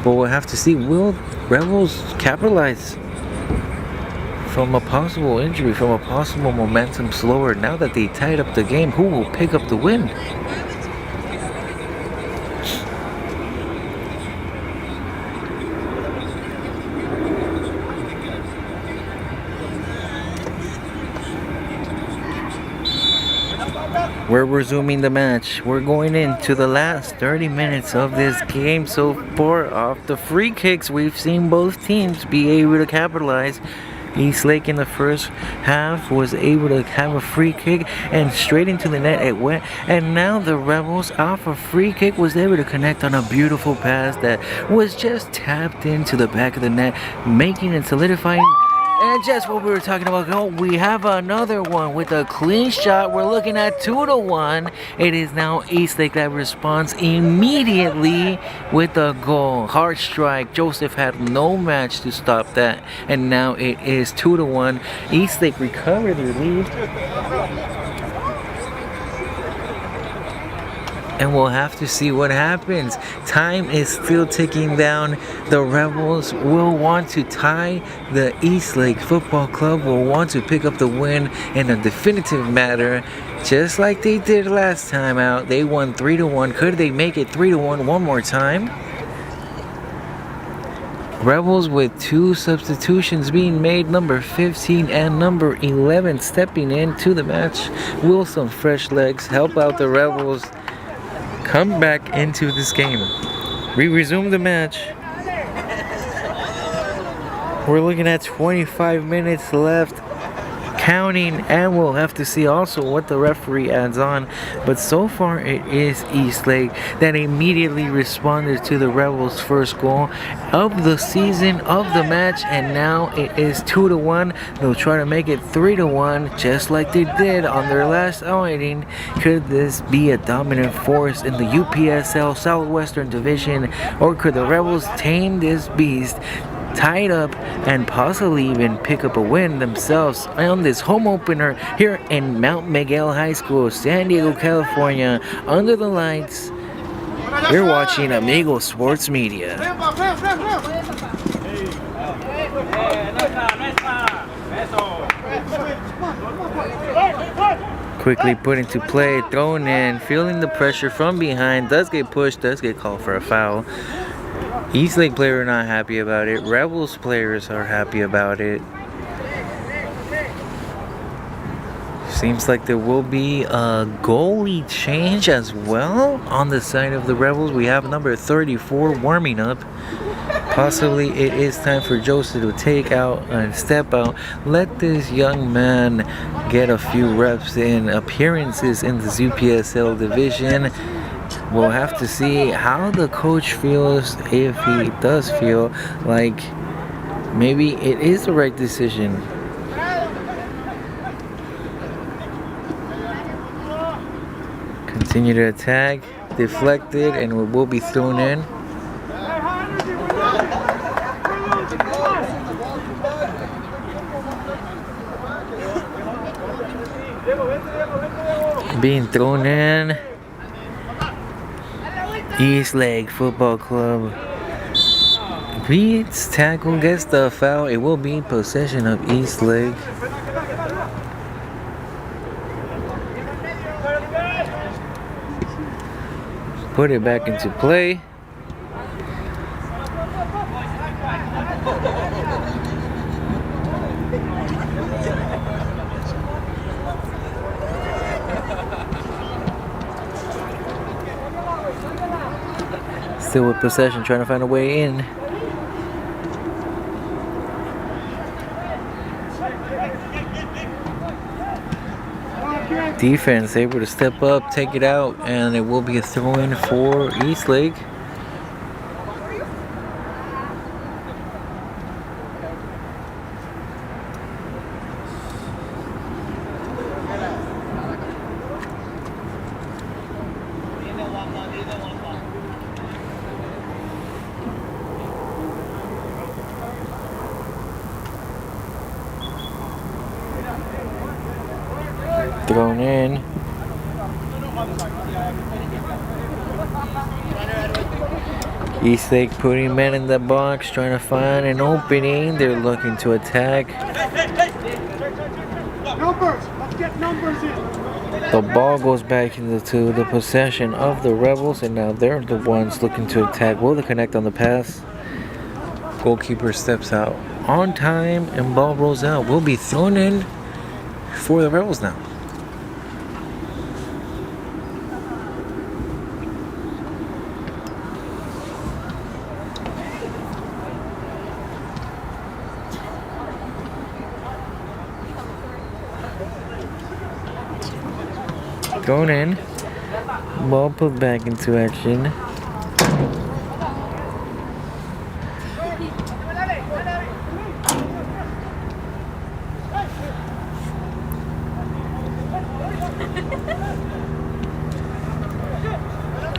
But we'll have to see, will Rebels capitalize from a possible injury, from a possible momentum slower? Now that they tied up the game, who will pick up the win? We're resuming the match. We're going into the last 30 minutes of this game so far. Off the free kicks, we've seen both teams be able to capitalize. Eastlake in the first half was able to have a free kick and straight into the net it went. And now the Rebels off a free kick was able to connect on a beautiful pass that was just tapped into the back of the net, making it solidifying. And just what we were talking about, oh, we have another one with a clean shot. We're looking at 2-1. It is now Eastlake that responds immediately with a goal. Hard strike. Joseph had no match to stop that. And now it is 2-1. Eastlake recovered their lead. And we'll have to see what happens. Time is still ticking down. The Rebels will want to tie. The Eastlake Football Club will want to pick up the win in a definitive manner, just like they did last time out. They won 3-1. Could they make it 3-1 one more time? Rebels with 2 substitutions being made, number 15 and number 11 stepping into the match. Will some fresh legs help out the Rebels come back into this game? We resume the match. We're looking at 25 minutes left, counting, and we'll have to see also what the referee adds on. But so far it is Eastlake that immediately responded to the Rebels' first goal of the season, of the match, and now it is 2-1. They'll try to make it 3-1 just like they did on their last outing. Could this be a dominant force in the UPSL Southwestern Division, or could the Rebels tame this beast, tie it up, and possibly even pick up a win themselves on this home opener here in Mount Miguel High School, San Diego, California, under the lights? You're watching Amigo Sports Media. Quickly put into play, thrown in, feeling the pressure from behind, does get pushed, does get called for a foul. Eastlake players are not happy about it. Rebels players are happy about it. Seems like there will be a goalie change as well on the side of the Rebels. We have number 34 warming up. Possibly it is time for Joseph to take out and step out. Let this young man get a few reps in, appearances in the UPSL division. We'll have to see how the coach feels, if he does feel like maybe it is the right decision. Continue to attack, deflected, and it will be thrown in. Being thrown in. Eastlake Football Club beats tackle, gets the foul. It will be possession of Eastlake. Put it back into play. Still with possession, trying to find a way in. Defense able to step up, take it out, and it will be a throw-in for Eastlake. Thrown in. Eastlake putting men in the box, trying to find an opening. They're looking to attack. Numbers! Let's get numbers in! The ball goes back into the possession of the Rebels, and now they're the ones looking to attack. Will they connect on the pass? Goalkeeper steps out on time, and ball rolls out. Will be thrown in for the Rebels now. Thrown in. Ball put back into action.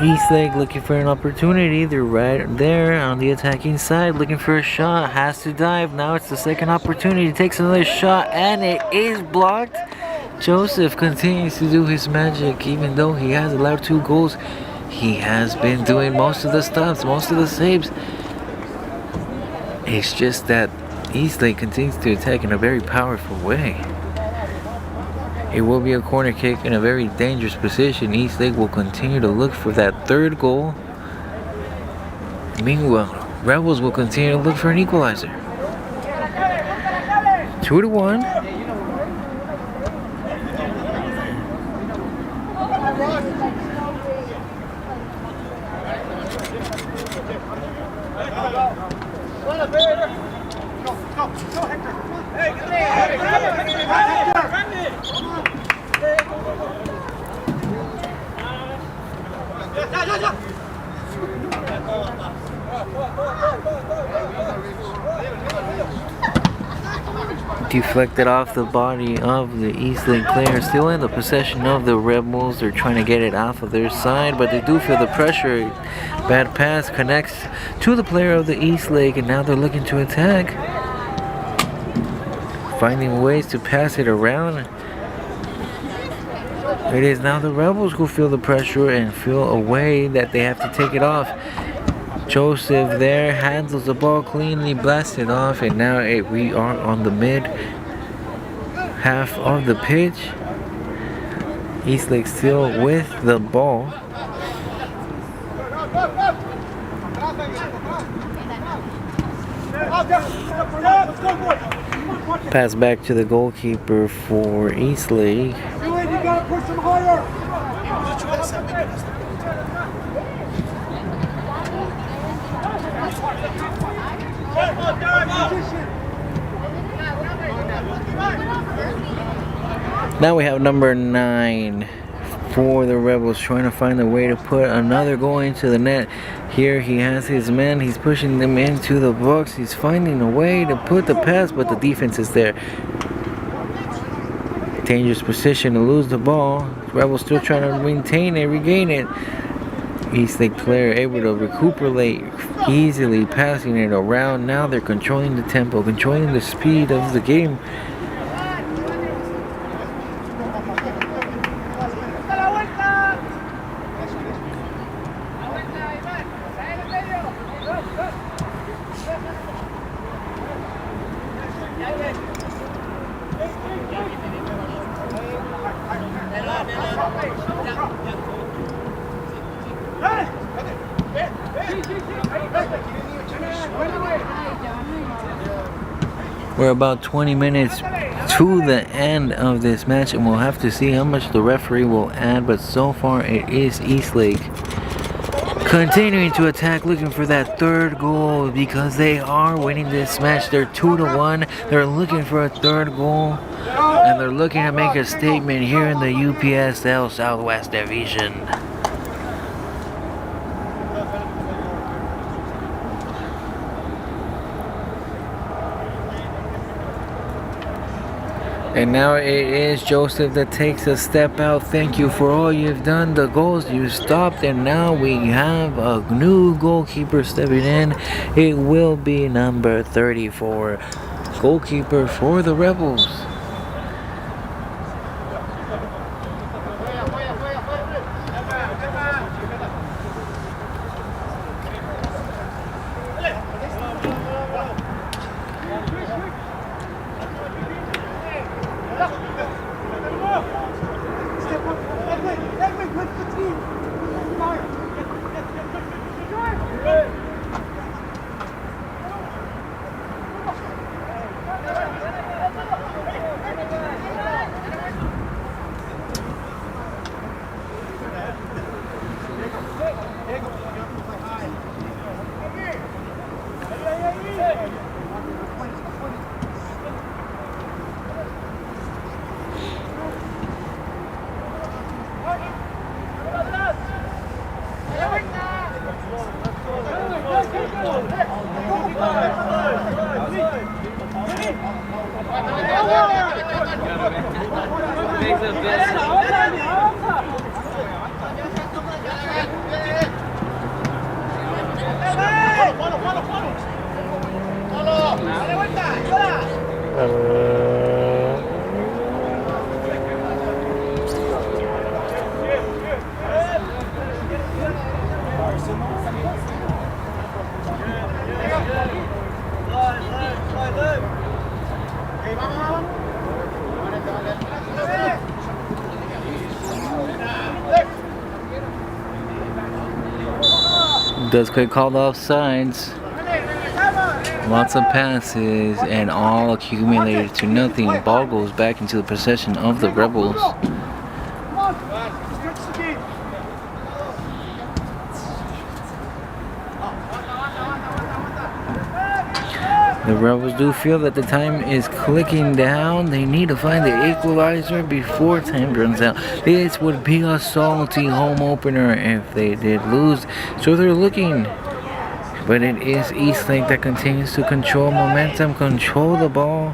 Eastlake looking for an opportunity. They're right there on the attacking side looking for a shot. Has to dive. Now it's the second opportunity. Takes another shot and it is blocked. Joseph continues to do his magic. Even though he has allowed 2 goals, he has been doing most of the stops, most of the saves. It's just that Eastlake continues to attack in a very powerful way. It will be a corner kick in a very dangerous position. Eastlake will continue to look for that 3rd goal. Meanwhile, Rebels will continue to look for an equalizer. 2-1. Deflected off the body of the Eastlake player. Still in the possession of the Rebels. They're trying to get it off of their side, but they do feel the pressure. Bad pass connects to the player of the Eastlake, and now they're looking to attack. Finding ways to pass it around. It is now the Rebels who feel the pressure and feel a way that they have to take it off. Joseph there handles the ball cleanly, blasts it off, and now we are on the mid half of the pitch. Eastlake still with the ball. Pass back to the goalkeeper for Eastlake. Now we have number 9 for the Rebels, trying to find a way to put another goal into the net. Here he has his men, he's pushing them into the box, he's finding a way to put the pass, but the defense is there. Dangerous position to lose the ball. Rebels still trying to maintain it, regain it. Eastlake player able to recuperate, easily passing it around. Now they're controlling the tempo, controlling the speed of the game. We're about 20 minutes to the end of this match, and we'll have to see how much the referee will add, but so far it is Eastlake continuing to attack, looking for that 3rd goal because they are winning this match. They're 2-1. They're looking for a 3rd goal, and they're looking to make a statement here in the UPSL Southwest Division. And now it is Joseph that takes a step out. Thank you for all you've done, the goals you stopped, and now we have a new goalkeeper stepping in. It will be number 34, goalkeeper for the Rebels. Does quick call the offsides. Lots of passes and all accumulated to nothing. Ball goes back into the possession of the Rebels. The Rebels do feel that the time is clicking down. They need to find the equalizer before time runs out. This would be a salty home opener if they did lose. So they're looking. But it is Eastlake that continues to control momentum, control the ball.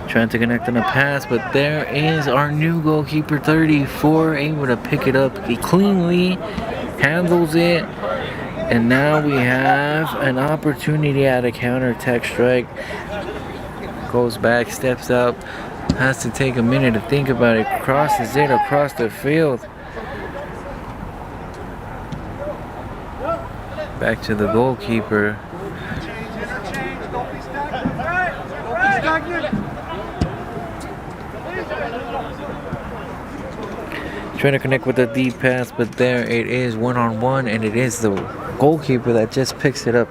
Trying to connect on a pass, but there is our new goalkeeper, 34, able to pick it up cleanly, handles it. And now we have an opportunity at a counterattack strike. Goes back, steps up, has to take a minute to think about it, crosses it across the field. Back to the goalkeeper. Trying to connect with the deep pass, but there it is, one-on-one, and it is the goalkeeper that just picks it up.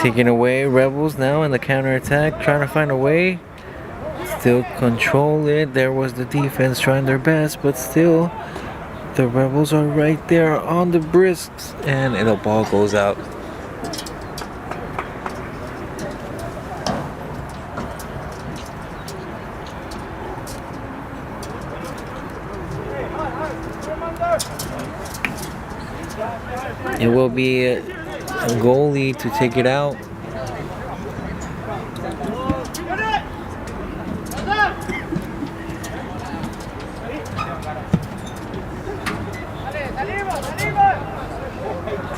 Taking away Rebels now in the counterattack, trying to find a way. Still control it. There was the defense trying their best, but still the Rebels are right there on the brisks, and the ball goes out. It will be a goalie to take it out.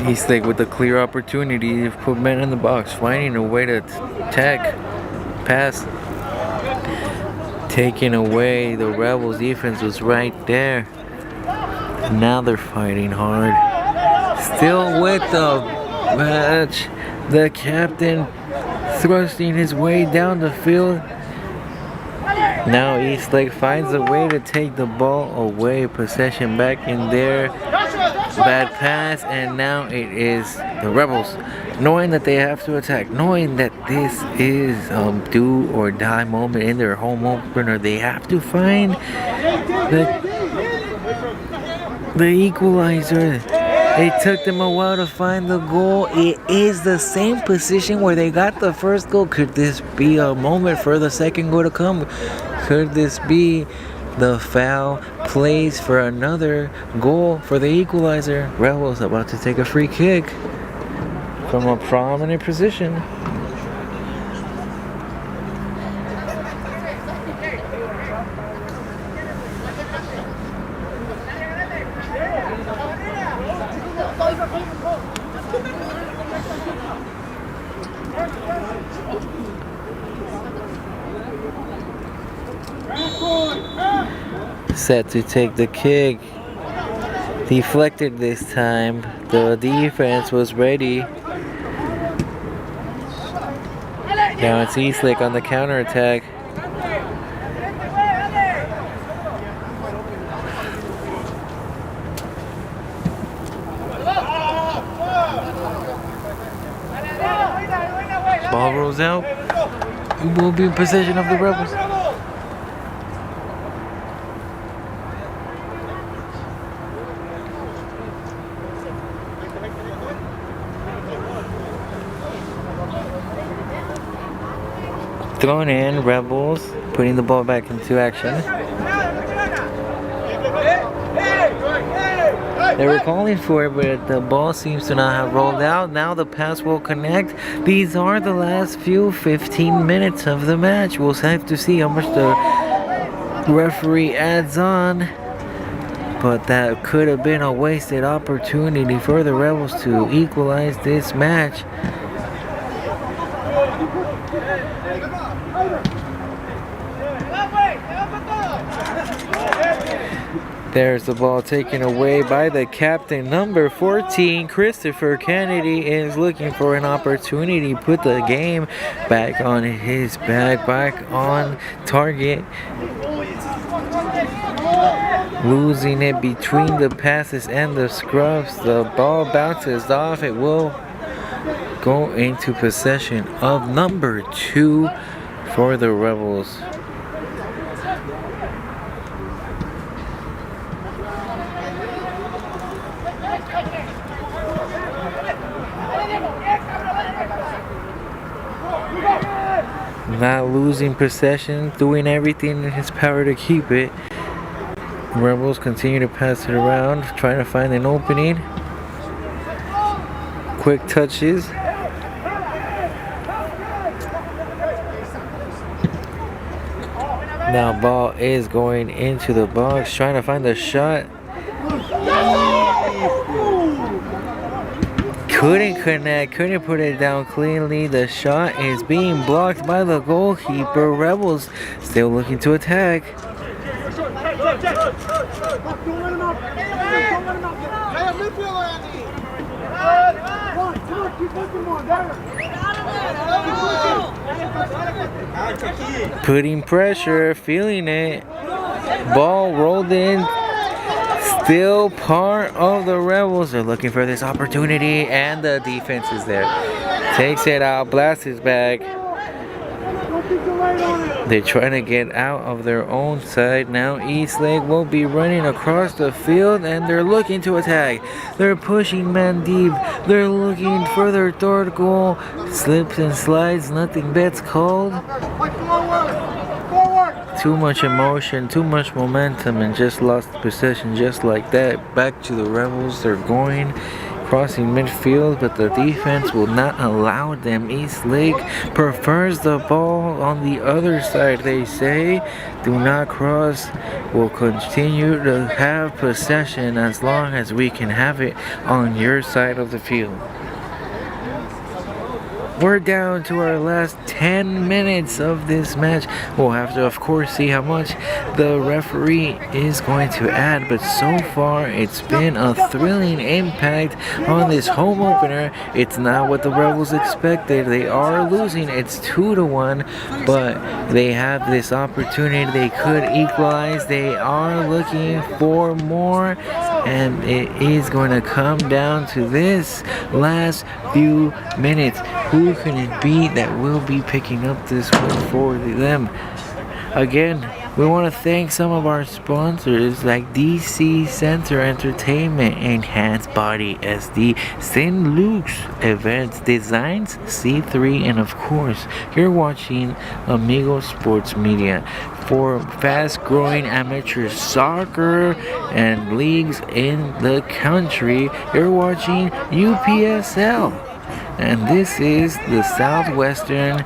Eastlake with a clear opportunity to put men in the box, finding a way to attack, pass. Taking away, the Rebels defense was right there. Now they're fighting hard. Still with the match, the captain thrusting his way down the field. Now Eastlake finds a way to take the ball away, possession back in there. Bad pass, and now it is the Rebels, knowing that they have to attack, knowing that this is do or die moment in their home opener. They have to find the equalizer. It took them a while to find the goal. It is the same position where they got the first goal. Could this be a moment for the second goal to come? Could this be the foul plays for another goal for the equalizer? Rebels about to take a free kick from a prominent position. Set to take the kick. Deflected this time. The defense was ready. Now it's Eastlake on the counterattack. Ball rolls out. We will be in possession of the Rebels. Thrown in, Rebels putting the ball back into action. They were calling for it, but the ball seems to not have rolled out. Now the pass will connect. These are the last few 15 minutes of the match. We'll have to see how much the referee adds on. But that could have been a wasted opportunity for the Rebels to equalize this match. There's the ball taken away by the captain, number 14, Christopher Kennedy, is looking for an opportunity to put the game back on his back, back on target. Losing it between the passes and the scrubs. The ball bounces off. It will go into possession of number 2 for the Rebels. Not losing possession, doing everything in his power to keep it. Rebels continue to pass it around, trying to find an opening. Quick touches. Now ball is going into the box, trying to find the shot. Couldn't connect, couldn't put it down cleanly. The shot is being blocked by the goalkeeper. Rebels still looking to attack. Putting pressure, feeling it. Ball rolled in. Still part of the Rebels. They're looking for this opportunity, and the defense is there. Takes it out, blasts his back. They're trying to get out of their own side. Now Eastlake will be running across the field, and they're looking to attack. They're pushing man deep. They're looking for their third goal. Slips and slides, nothing bet's called. Too much emotion, too much momentum, and just lost possession just like that. Back to the Rebels. They're going, crossing midfield, but the defense will not allow them. Eastlake prefers the ball on the other side. They say, do not cross. We'll continue to have possession as long as we can have it on your side of the field. We're down to our last 10 minutes of this match. We'll have to, of course, see how much the referee is going to add. But so far, it's been a thrilling impact on this home opener. It's not what the Rebels expected. They are losing. It's 2-1. But they have this opportunity. They could equalize. They are looking for more. And it is going to come down to this last few minutes. Who can it be that will be picking up this one for them? Again, we want to thank some of our sponsors like DC Center Entertainment, Enhanced Body SD, St. Luke's Events Designs, C3, and of course, you're watching Amigo Sports Media. For fast-growing amateur soccer and leagues in the country, you're watching UPSL. And this is the Southwestern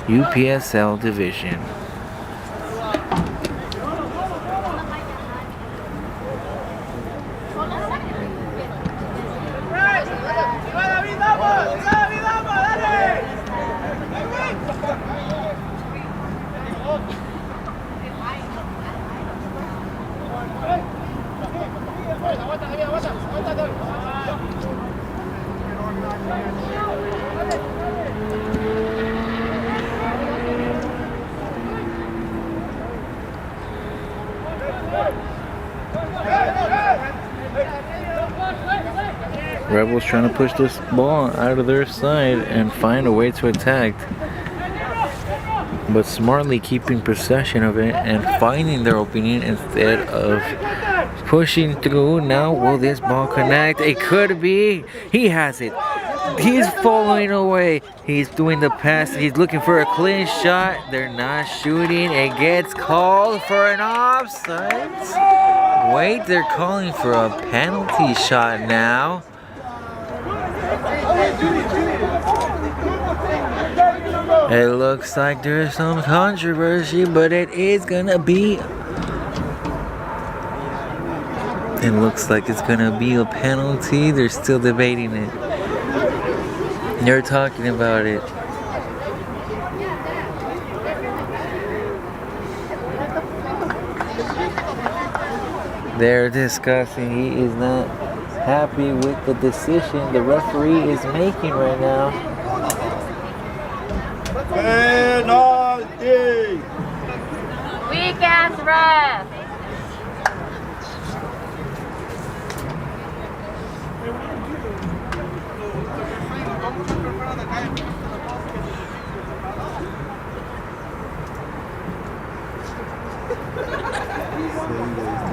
UPSL division. Rebels trying to push this ball out of their side and find a way to attack, but smartly keeping possession of it and finding their opening instead of pushing through. Now will this ball connect? It could be. He has it. He's following away. He's doing the pass. He's looking for a clean shot. They're not shooting. It gets called for an offside. Wait, they're calling for a penalty shot now. It looks like there's some controversy, but it is gonna be. It looks like it's gonna be a penalty. They're still debating it. They're talking about it. They're discussing. He is not happy with the decision the referee is making right now. Penalty! Weak ass ref.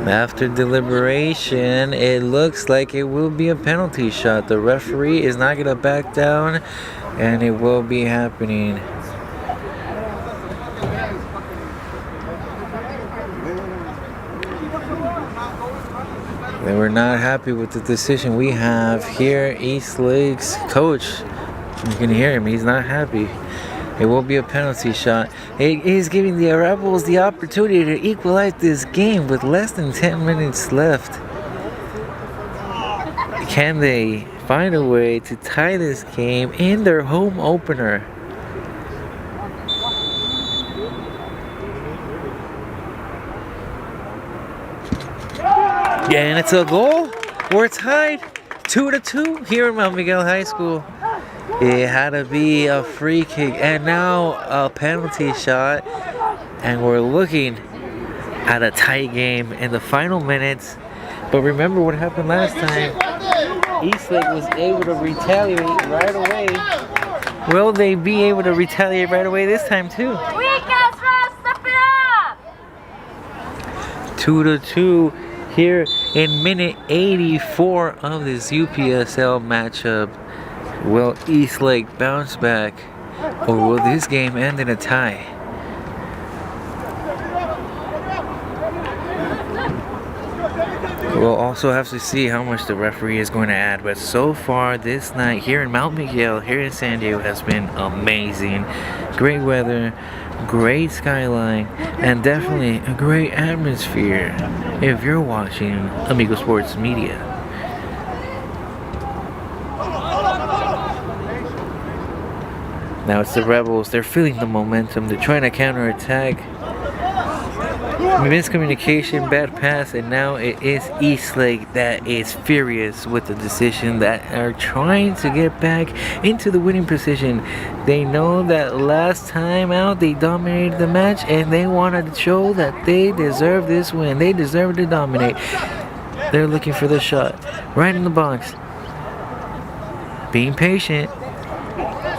After deliberation, it looks like it will be a penalty shot. The referee is not going to back down, and it will be happening. They were not happy with the decision. We have here Eastlake's coach. You can hear him. He's not happy. It will be a penalty shot. It is giving the Rebels the opportunity to equalize this game with less than 10 minutes left. Can they find a way to tie this game in their home opener? And it's a goal. We're tied 2-2 here in Mount Miguel High School. It had to be a free kick and now a penalty shot. And we're looking at a tight game in the final minutes. But remember what happened last time. Eastlake was able to retaliate right away. Will they be able to retaliate right away this time too? Weak ass ref, step it up. 2-2 here in minute 84 of this UPSL matchup. Will Eastlake bounce back, or will this game end in a tie? We'll also have to see how much the referee is going to add, but so far this night here in Mount Miguel, here in San Diego, has been amazing. Great weather, great skyline, and definitely a great atmosphere if you're watching Amigo Sports Media. Now it's the Rebels. They're feeling the momentum. They're trying to counterattack. Miscommunication, bad pass, and now it is Eastlake that is furious with the decision, that are trying to get back into the winning position. They know that last time out they dominated the match, and they want to show that they deserve this win. They deserve to dominate. They're looking for the shot right in the box. Being patient.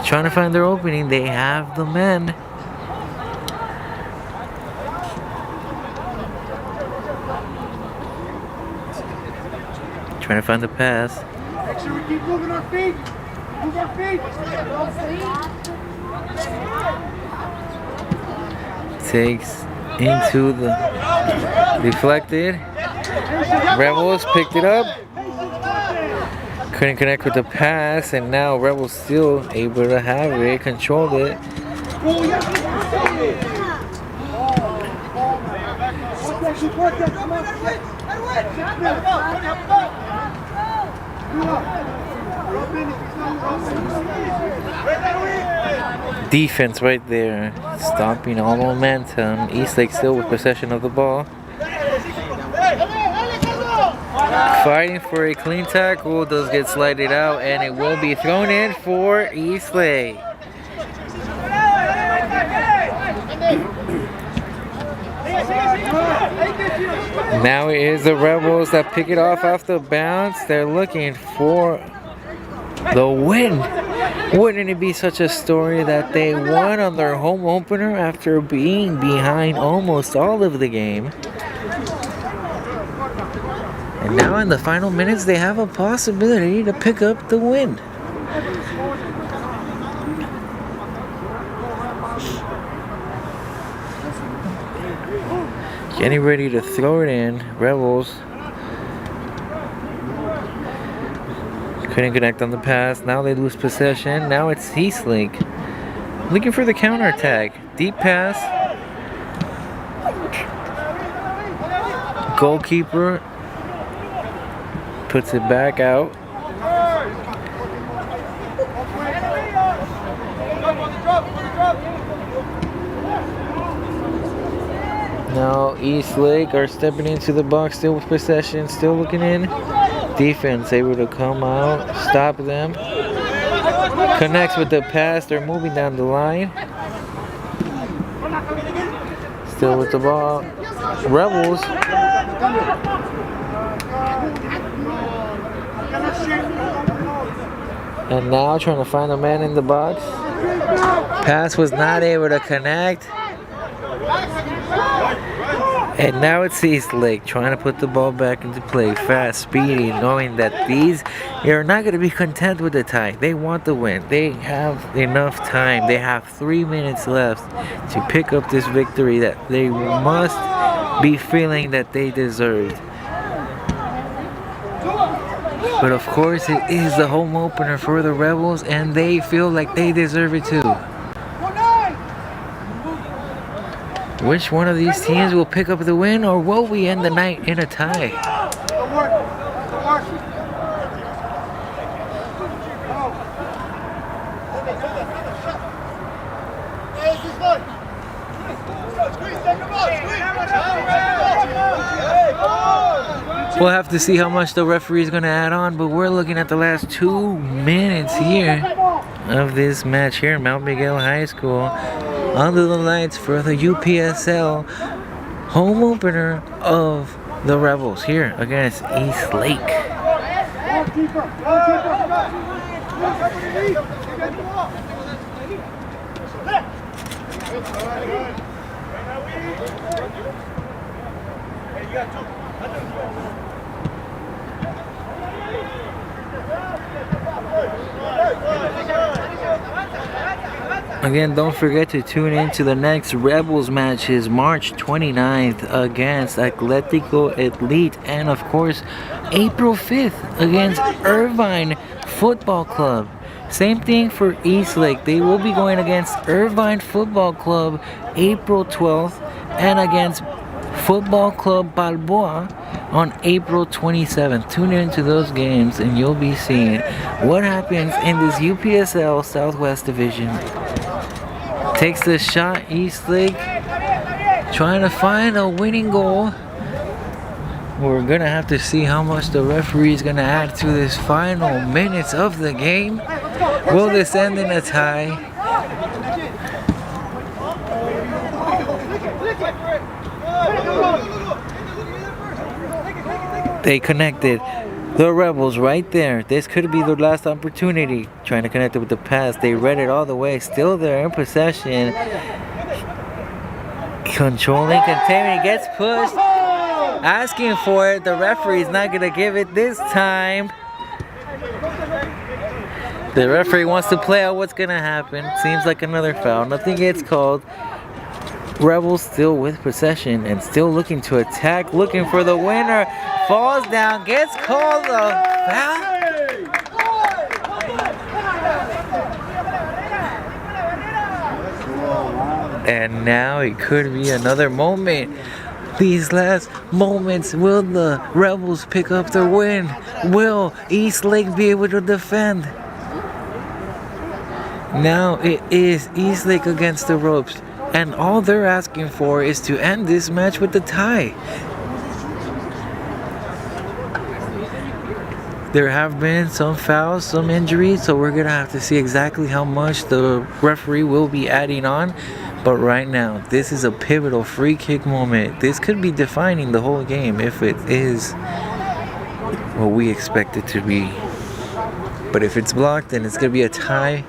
Trying to find their opening. They have the men. Trying to find the pass. Make sure we keep moving our feet. Move our feet. Takes into the deflected. Rebels picked it up. Couldn't connect with the pass, and now Rebels still able to have it, control it. Defense right there, stopping all momentum. Eastlake still with possession of the ball. Fighting for a clean tackle, does get slided out, and it will be thrown in for Eastlake. Now it is the Rebels that pick it off the bounce. They're looking for the win. Wouldn't it be such a story that they won on their home opener after being behind almost all of the game? And now in the final minutes, they have a possibility to pick up the win. Getting ready to throw it in. Rebels couldn't connect on the pass. Now they lose possession. Now it's Eastlake looking for the counterattack. Deep pass. Goalkeeper puts it back out. Now Eastlake are stepping into the box, still with possession, still looking in. Defense able to come out, stop them. Connects with the pass, they're moving down the line. Still with the ball. Rebels. And now trying to find a man in the box. Pass was not able to connect. And now it's Eastlake trying to put the ball back into play. Fast, speedy, knowing that these are not going to be content with the tie. They want the win. They have enough time. They have 3 minutes left to pick up this victory that they must be feeling that they deserved. But of course, it is the home opener for the Rebels, and they feel like they deserve it too. Which one of these teams will pick up the win, or will we end the night in a tie? We'll have to see how much the referee is going to add on, but we're looking at the last 2 minutes here of this match here in Mount Miguel High School. Under the lights for the UPSL home opener of the Rebels here against Eastlake. Again, don't forget to tune in to the next Rebels matches, March 29th against Atletico Elite, and of course April 5th against Irvine Football Club. Same thing for Eastlake. They will be going against Irvine Football Club April 12th and against Football Club Balboa on April 27th. Tune in to those games and you'll be seeing what happens in this UPSL Southwest Division. Takes the shot, Eastlake trying to find a winning goal. We're gonna have to see how much the referee is gonna add to this final minutes of the game. Will this end in a tie? They connected. The Rebels right there. This could be their last opportunity. Trying to connect it with the pass. They read it all the way. Still there in possession. Controlling, containing. Gets pushed. Asking for it. The referee's not going to give it this time. The referee wants to play out what's going to happen. Seems like another foul. Nothing gets called. Rebels still with possession and still looking to attack. Looking for the winner. Falls down, gets called a foul. And now it could be another moment. These last moments, will the Rebels pick up their win? Will Eastlake be able to defend? Now it is Eastlake against the ropes, and all they're asking for is to end this match with the tie. There have been some fouls, some injuries, so we're going to have to see exactly how much the referee will be adding on. But right now, this is a pivotal free kick moment. This could be defining the whole game if it is what we expect it to be. But if it's blocked, then it's going to be a tie.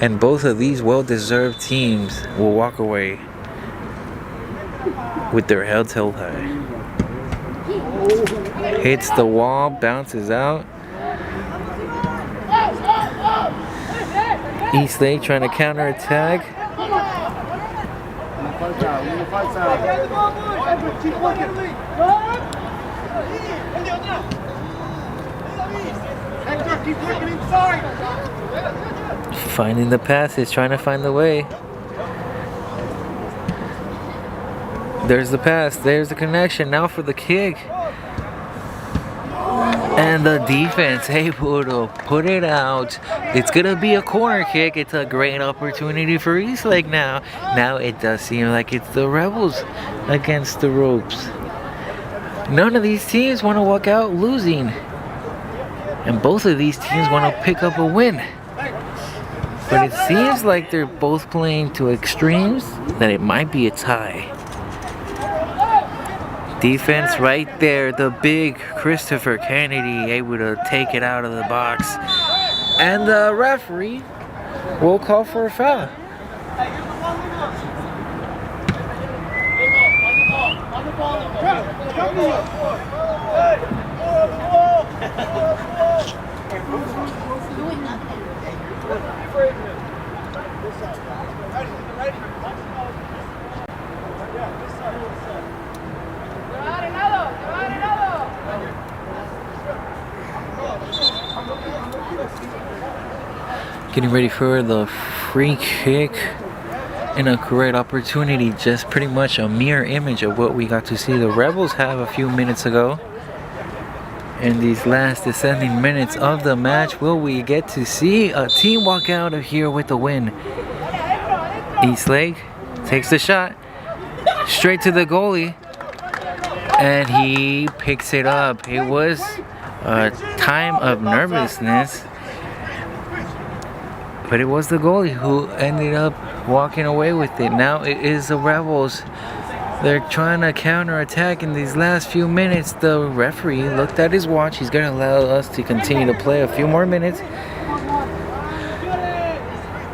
And both of these well-deserved teams will walk away with their heads held high. Hits the wall, bounces out. Eastlake trying to counterattack. Finding the passes, trying to find the way. There's the pass, there's the connection. Now for the kick. And the defense able to put it out. It's gonna be a corner kick. It's a great opportunity for Eastlake now. Now it does seem like it's the Rebels against the ropes. None of these teams want to walk out losing. And both of these teams want to pick up a win. But it seems like they're both playing to extremes, that it might be a tie. Defense right there, the big Christopher Kennedy able to take it out of the box. And the referee will call for a foul. Getting ready for the free kick and a great opportunity, just pretty much a mirror image of what we got to see the Rebels have a few minutes ago. In these last descending minutes of the match, will we get to see a team walk out of here with a win? Eastlake takes the shot straight to the goalie, and he picks it up. It was a time of nervousness, but it was the goalie who ended up walking away with it. Now it is the Rebels. They're trying to counterattack in these last few minutes. The referee looked at his watch. He's going to allow us to continue to play a few more minutes.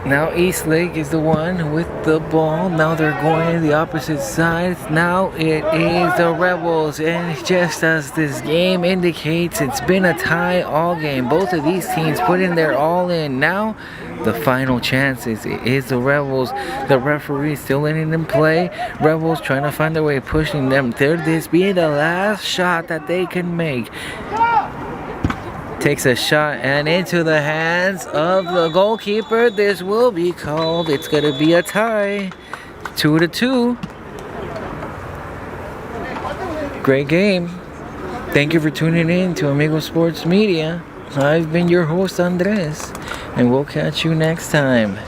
Now Eastlake is the one with the ball. Now they're going to the opposite side. Now it is the Rebels. And just as this game indicates, it's been a tie all game. Both of these teams put in their all in. Now the final chances, it is the Rebels. The referee still letting them play. Rebels trying to find their way, pushing them. Could this be the last shot that they can make? Takes a shot and into the hands of the goalkeeper. This will be called. It's going to be a tie. 2-2. Great game. Thank you for tuning in to Amigo Sports Media. I've been your host, Andres, and we'll catch you next time.